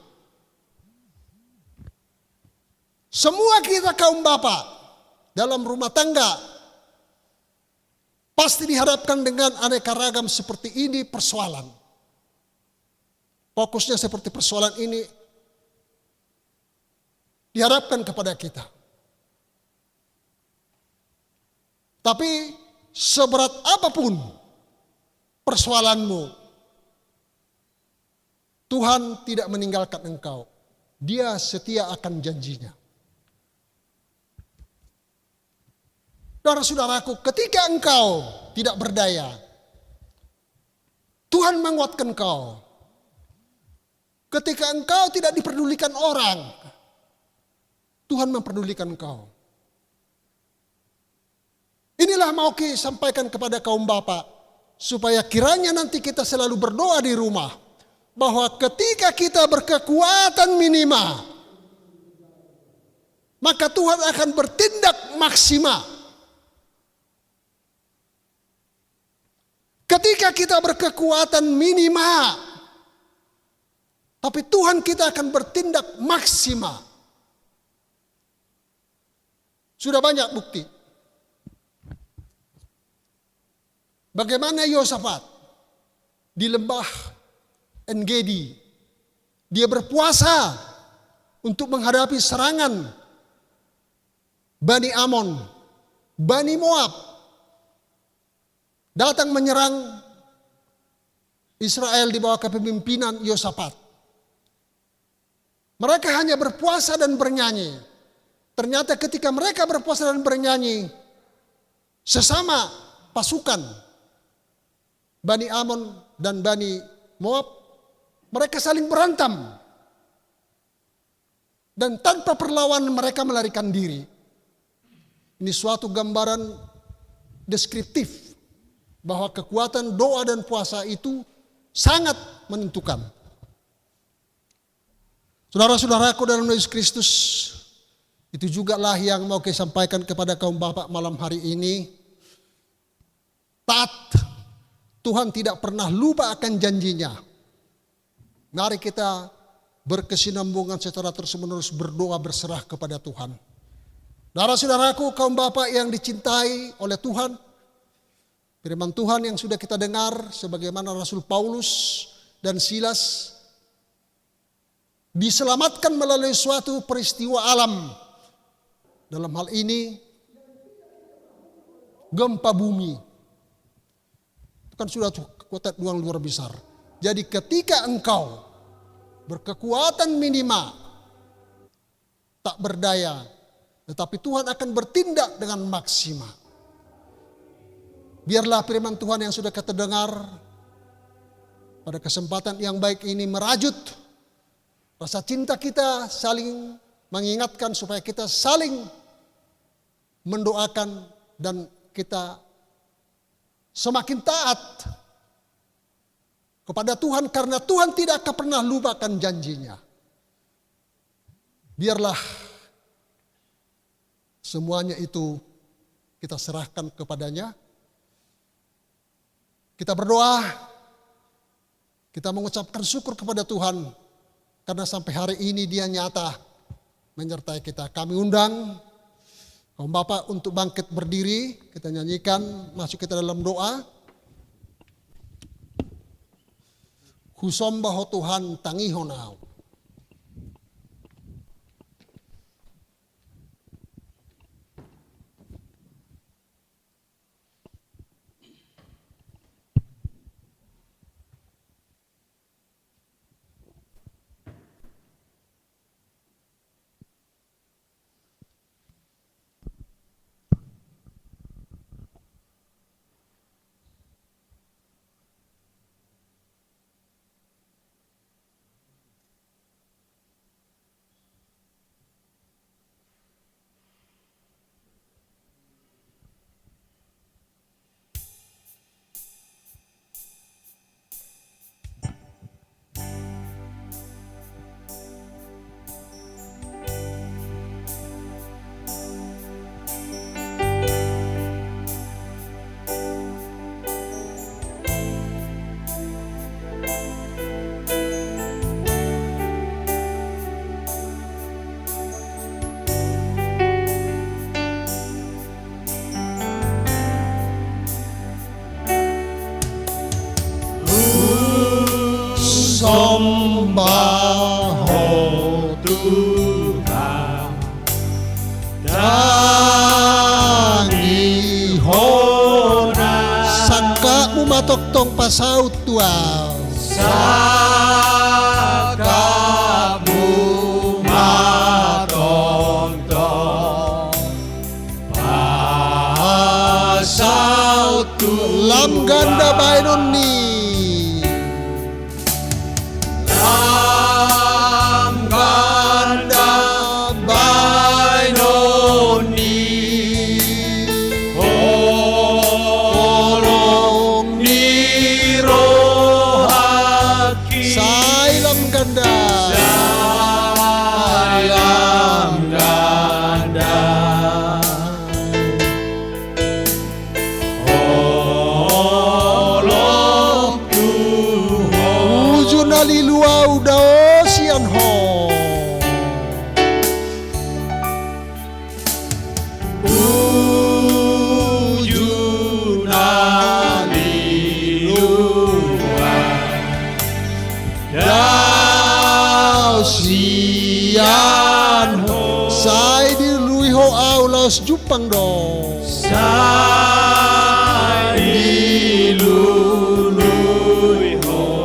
Semua kita kaum bapak dalam rumah tangga pasti dihadapkan dengan aneka ragam seperti ini persoalan. Fokusnya seperti persoalan ini diharapkan kepada kita. Tapi seberat apapun persoalanmu, Tuhan tidak meninggalkan engkau. Dia setia akan janjinya. Saudara-saudaraku, ketika engkau tidak berdaya, Tuhan menguatkan engkau. Ketika engkau tidak diperdulikan orang, Tuhan memperdulikan engkau. Inilah mau sampaikan kepada kaum bapak, supaya kiranya nanti kita selalu berdoa di rumah, bahwa ketika kita berkekuatan minima, maka Tuhan akan bertindak maksimal. Ketika kita berkekuatan minima, tapi Tuhan kita akan bertindak maksimal. Sudah banyak bukti. Bagaimana Yosafat di lembah En-Gedi, dia berpuasa untuk menghadapi serangan Bani Amon, Bani Moab, datang menyerang Israel di bawah kepemimpinan Yosafat. Mereka hanya berpuasa dan bernyanyi. Ternyata ketika mereka berpuasa dan bernyanyi, sesama pasukan Bani Amon dan Bani Moab, mereka saling berantem. Dan tanpa perlawanan mereka melarikan diri. Ini suatu gambaran deskriptif bahwa kekuatan doa dan puasa itu sangat menentukan. Saudara-saudaraku dalam Yesus Kristus, itu juga lah yang mau saya sampaikan kepada kaum bapak malam hari ini. Taat, Tuhan tidak pernah lupa akan janjinya. Mari kita berkesinambungan secara terus-menerus berdoa berserah kepada Tuhan. Saudara-saudaraku, kaum bapak yang dicintai oleh Tuhan, firman Tuhan yang sudah kita dengar sebagaimana Rasul Paulus dan Silas diselamatkan melalui suatu peristiwa alam. Dalam hal ini gempa bumi. Itu kan sudah kekuatan yang luar besar. Jadi ketika engkau berkekuatan minima, tak berdaya, tetapi Tuhan akan bertindak dengan maksimal. Biarlah firman Tuhan yang sudah kita dengar pada kesempatan yang baik ini merajut rasa cinta kita, saling mengingatkan supaya kita saling mendoakan dan kita semakin taat kepada Tuhan karena Tuhan tidak akan pernah lupakan janjinya. Biarlah semuanya itu kita serahkan kepadanya. Kita berdoa, kita mengucapkan syukur kepada Tuhan karena sampai hari ini Dia nyata menyertai kita. Kami undang kaum bapak untuk bangkit berdiri, kita nyanyikan, masuk kita dalam doa. Husombaho Tuhan tangihonau. Sombaho Tuhan tangihona Sangkamu matoktong pasaut tuaw. sakamu matontong pasau Tuhan Lam ganda bainon ni liluau dao sian ho. Ujuna liluau dao sian ho. Sai di lui ho au laos jupang do. Sai di lui ho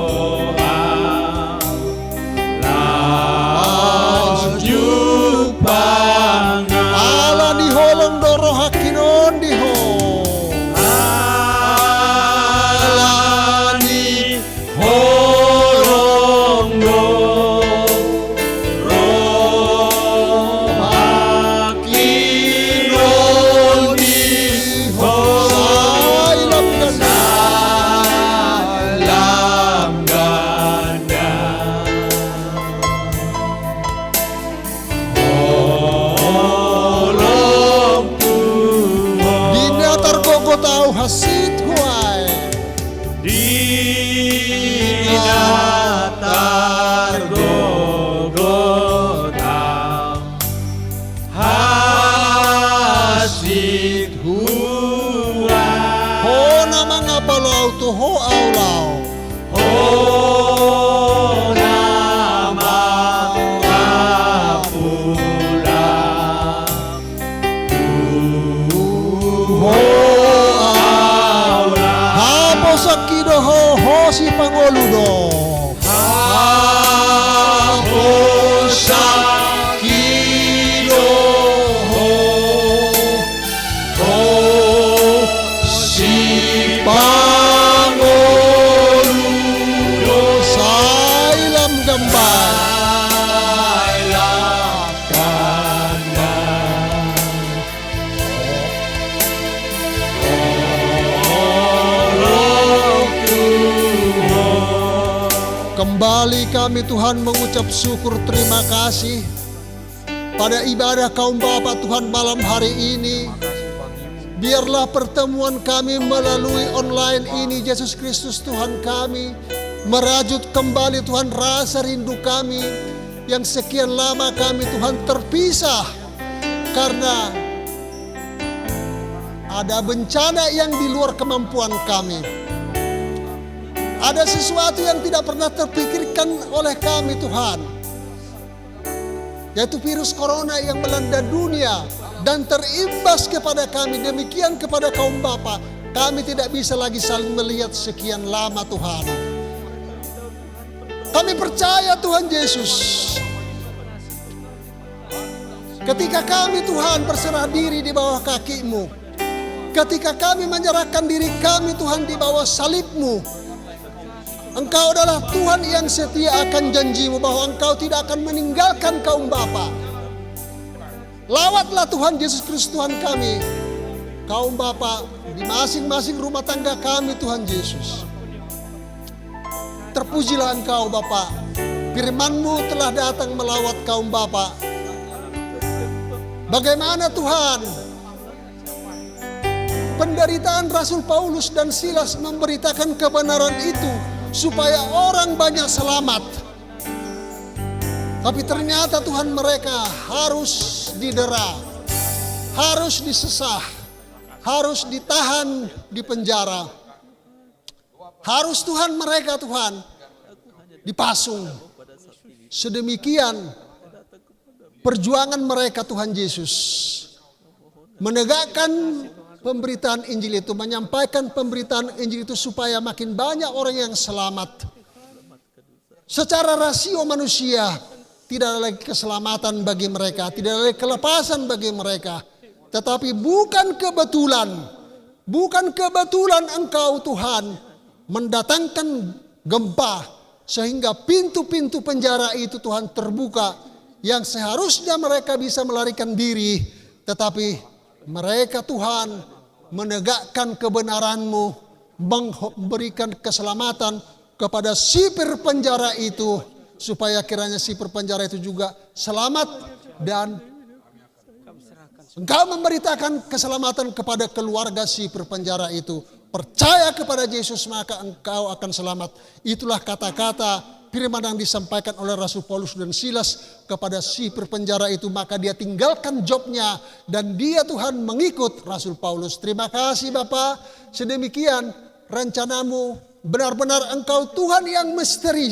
si Pangulu dong. Sailam gambang. Kembali kami Tuhan mengucap syukur terima kasih pada ibadah kaum Bapa Tuhan malam hari ini. Biarlah pertemuan kami melalui online ini Yesus Kristus Tuhan kami merajut kembali Tuhan rasa rindu kami yang sekian lama kami Tuhan terpisah karena ada bencana yang di luar kemampuan kami. Ada sesuatu yang tidak pernah terpikirkan oleh kami Tuhan, yaitu virus corona yang melanda dunia dan terimbas kepada kami. Demikian kepada kaum Bapa, kami tidak bisa lagi saling melihat sekian lama Tuhan. Kami percaya Tuhan Yesus, ketika kami Tuhan berserah diri di bawah kaki-Mu, ketika kami menyerahkan diri kami Tuhan di bawah salib-Mu, Engkau adalah Tuhan yang setia akan janji-Mu bahwa Engkau tidak akan meninggalkan kaum Bapa. Lawatlah Tuhan Yesus Kristus Tuhan kami, kaum Bapa di masing-masing rumah tangga kami Tuhan Yesus. Terpujilah Engkau Bapa, firman-Mu telah datang melawat kaum Bapa. Bagaimana Tuhan penderitaan Rasul Paulus dan Silas memberitakan kebenaran itu supaya orang banyak selamat. Tapi ternyata Tuhan mereka harus didera, harus disesah, harus ditahan di penjara. Harus Tuhan mereka Tuhan dipasung. Sedemikian perjuangan mereka Tuhan Yesus menegakkan pemberitaan Injil itu, menyampaikan pemberitaan Injil itu supaya makin banyak orang yang selamat. Secara rasio manusia tidak ada lagi keselamatan bagi mereka, tidak ada lagi kelepasan bagi mereka. Tetapi bukan kebetulan Engkau Tuhan mendatangkan gempa sehingga pintu-pintu penjara itu Tuhan terbuka, yang seharusnya mereka bisa melarikan diri, tetapi mereka Tuhan menegakkan kebenaran-Mu, memberikan keselamatan kepada sipir penjara itu, supaya kiranya sipir penjara itu juga selamat, dan Engkau memberitakan keselamatan kepada keluarga sipir penjara itu. Percaya kepada Yesus maka engkau akan selamat. Itulah kata-kata firman yang disampaikan oleh Rasul Paulus dan Silas kepada sipir penjara itu. Maka dia tinggalkan jobnya dan dia Tuhan mengikut Rasul Paulus. Terima kasih Bapa. Sedemikian rencanamu, benar-benar Engkau Tuhan yang misteri.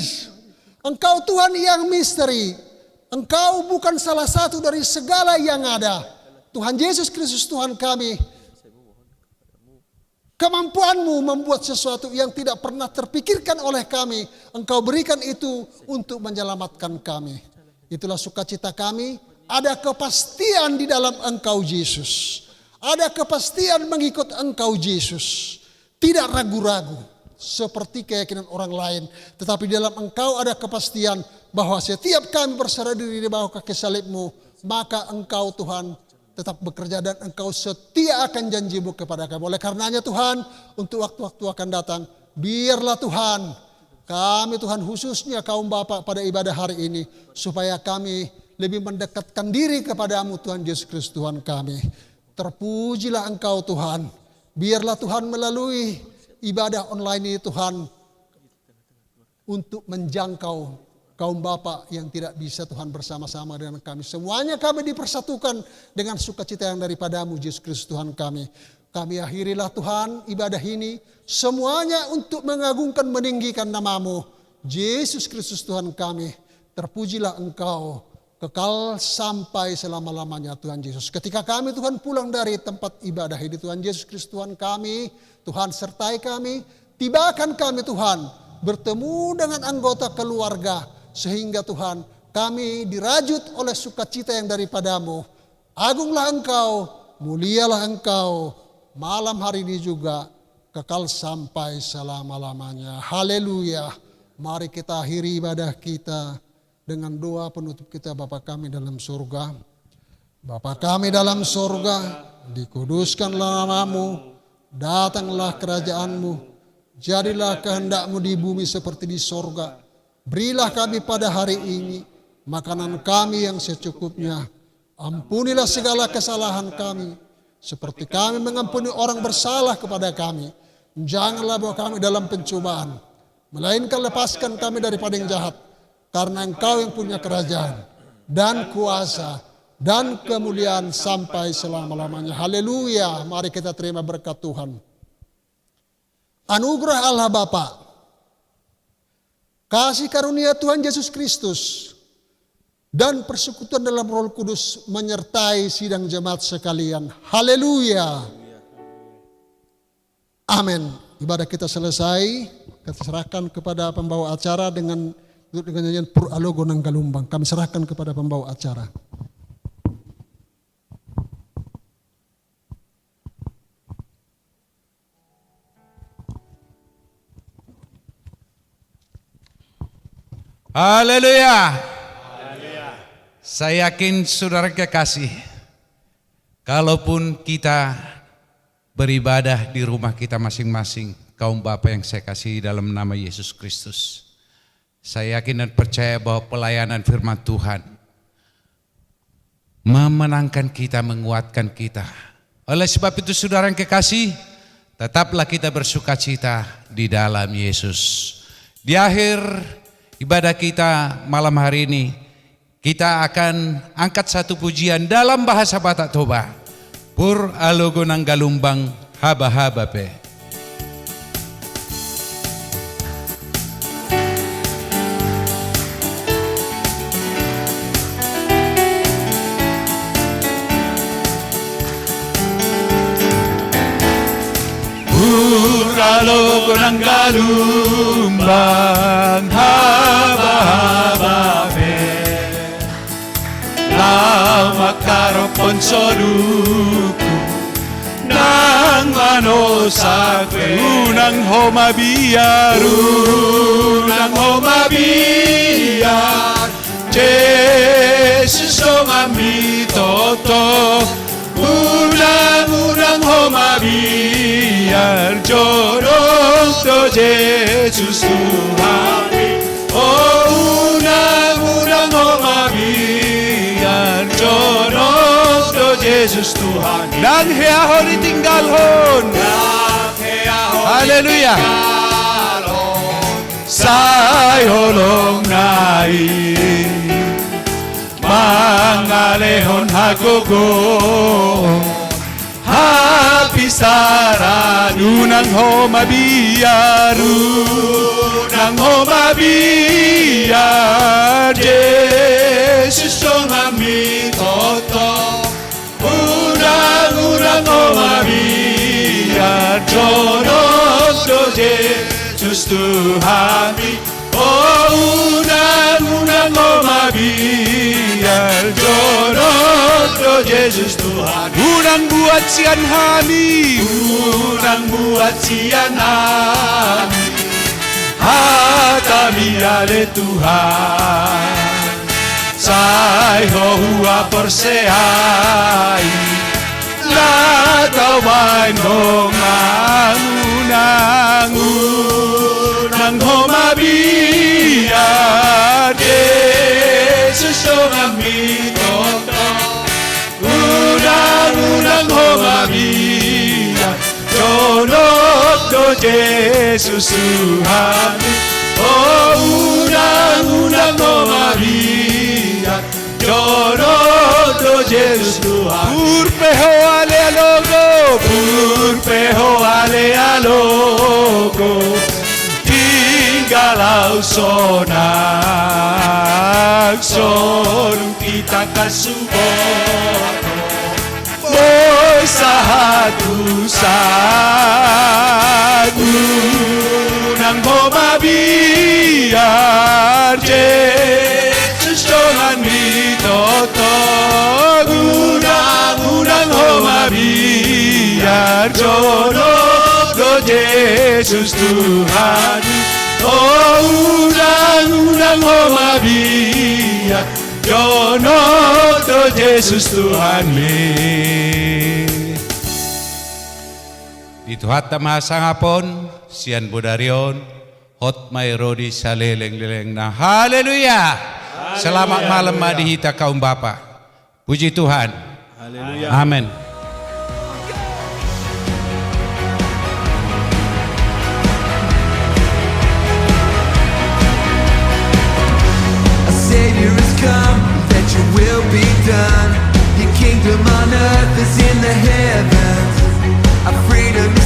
Engkau Tuhan yang misteri. Engkau bukan salah satu dari segala yang ada. Tuhan Yesus Kristus Tuhan kami, kemampuan-Mu membuat sesuatu yang tidak pernah terpikirkan oleh kami, Engkau berikan itu untuk menyelamatkan kami. Itulah sukacita kami, ada kepastian di dalam Engkau Yesus. Ada kepastian mengikut Engkau Yesus. Tidak ragu-ragu seperti keyakinan orang lain. Tetapi di dalam Engkau ada kepastian bahwa setiap kami berserah diri di bawah kaki salib-Mu, maka Engkau Tuhan tetap bekerja dan Engkau setia akan janji-Mu kepada kami. Oleh karenanya Tuhan, untuk waktu-waktu akan datang, biarlah Tuhan, kami Tuhan khususnya kaum Bapa pada ibadah hari ini, supaya kami lebih mendekatkan diri kepada-Mu Tuhan Yesus Kristus Tuhan kami. Terpujilah Engkau Tuhan, biarlah Tuhan melalui ibadah online ini Tuhan, untuk menjangkau kaum Bapa yang tidak bisa Tuhan bersama-sama dengan kami. Semuanya kami dipersatukan dengan sukacita yang daripada-Mu Yesus Kristus Tuhan kami. Kami akhirilah Tuhan ibadah ini semuanya untuk mengagungkan meninggikan nama-Mu Yesus Kristus Tuhan kami. Terpujilah Engkau kekal sampai selama-lamanya Tuhan Yesus. Ketika kami Tuhan pulang dari tempat ibadah ini Tuhan Yesus Kristus Tuhan kami, Tuhan sertai kami, tibakan kami Tuhan bertemu dengan anggota keluarga, sehingga Tuhan kami dirajut oleh sukacita yang daripadamu. Agunglah Engkau, mulialah Engkau, malam hari ini juga kekal sampai selama-lamanya. Haleluya. Mari kita akhiri ibadah kita dengan doa penutup kita. Bapa kami dalam surga, Bapa kami dalam surga, dikuduskanlah namamu, datanglah kerajaanmu, jadilah kehendak-Mu di bumi seperti di surga. Berilah kami pada hari ini makanan kami yang secukupnya. Ampunilah segala kesalahan kami, seperti kami mengampuni orang bersalah kepada kami. Janganlah bawa kami dalam pencobaan, melainkan lepaskan kami daripada yang jahat. Karena Engkau yang punya kerajaan dan kuasa dan kemuliaan sampai selama-lamanya. Haleluya. Mari kita terima berkat Tuhan. Anugerah Allah Bapa, kasih karunia Tuhan Yesus Kristus, dan persekutuan dalam Roh Kudus menyertai sidang jemaat sekalian. Haleluya. Amin. Ibadah kita selesai. Kita serahkan kepada pembawa acara dengan nyanyian Pur Alogo Nang Galumbang. Kami serahkan kepada pembawa acara. Haleluya. Saya yakin saudara kekasih, kalaupun kita beribadah di rumah kita masing-masing, kaum Bapa yang saya kasihi dalam nama Yesus Kristus, saya yakin dan percaya bahwa pelayanan firman Tuhan memenangkan kita, menguatkan kita. Oleh sebab itu saudara yang kekasih, tetaplah kita bersukacita di dalam Yesus. Di akhir ibadah kita malam hari ini, kita akan angkat satu pujian dalam bahasa Batak Toba. Pur Alogo Nang Galumbang Haba-haba pe. Pur Alogo Nang Galumbang Haba-haba pe. Lama karopon soduku nang manosakwe unang homabiyar Jesus dong amitoto unang homabiyar jorong to Jesus Tuhan oh unang homabiyar jorong to Jesus Tuhan Dan heahon itinggalhon. Haleluya. Sayolong nai mangalehon hagogo hapisara Unang homabiyar, nang homabiyar Jesus dong amitoto unang homabiyar jorong do Jesus Tuhan oh unang homabiyar jorong do Jesus Tuhan unang buat sian hami, unang buat siang kami hatami ale Tuhan sai hoa perseai la tau mai nongang unang homabia Jesus dong amitoto unang homabia jonok do Jesus Tuhan oh unang homabia jonok do Jesus Tuhan purpeho ale alogo, purpeho ale alogo tinggalau sonak sonung kita kasuboto boy sahatu sagu nang homabia Yesus Tuhan. Oh undang-undang Homabia, Yono to Yesus Tuhan me. Di Tuhan tamasangapon, sian bodarion, hot may rodi sa leleng-leleng na haleluya. Selamat malam madihita kaum Bapa. Puji Tuhan. Haleluya. Amin. A Savior has come, that your will be done. Your kingdom on earth is in the heavens. Our freedom is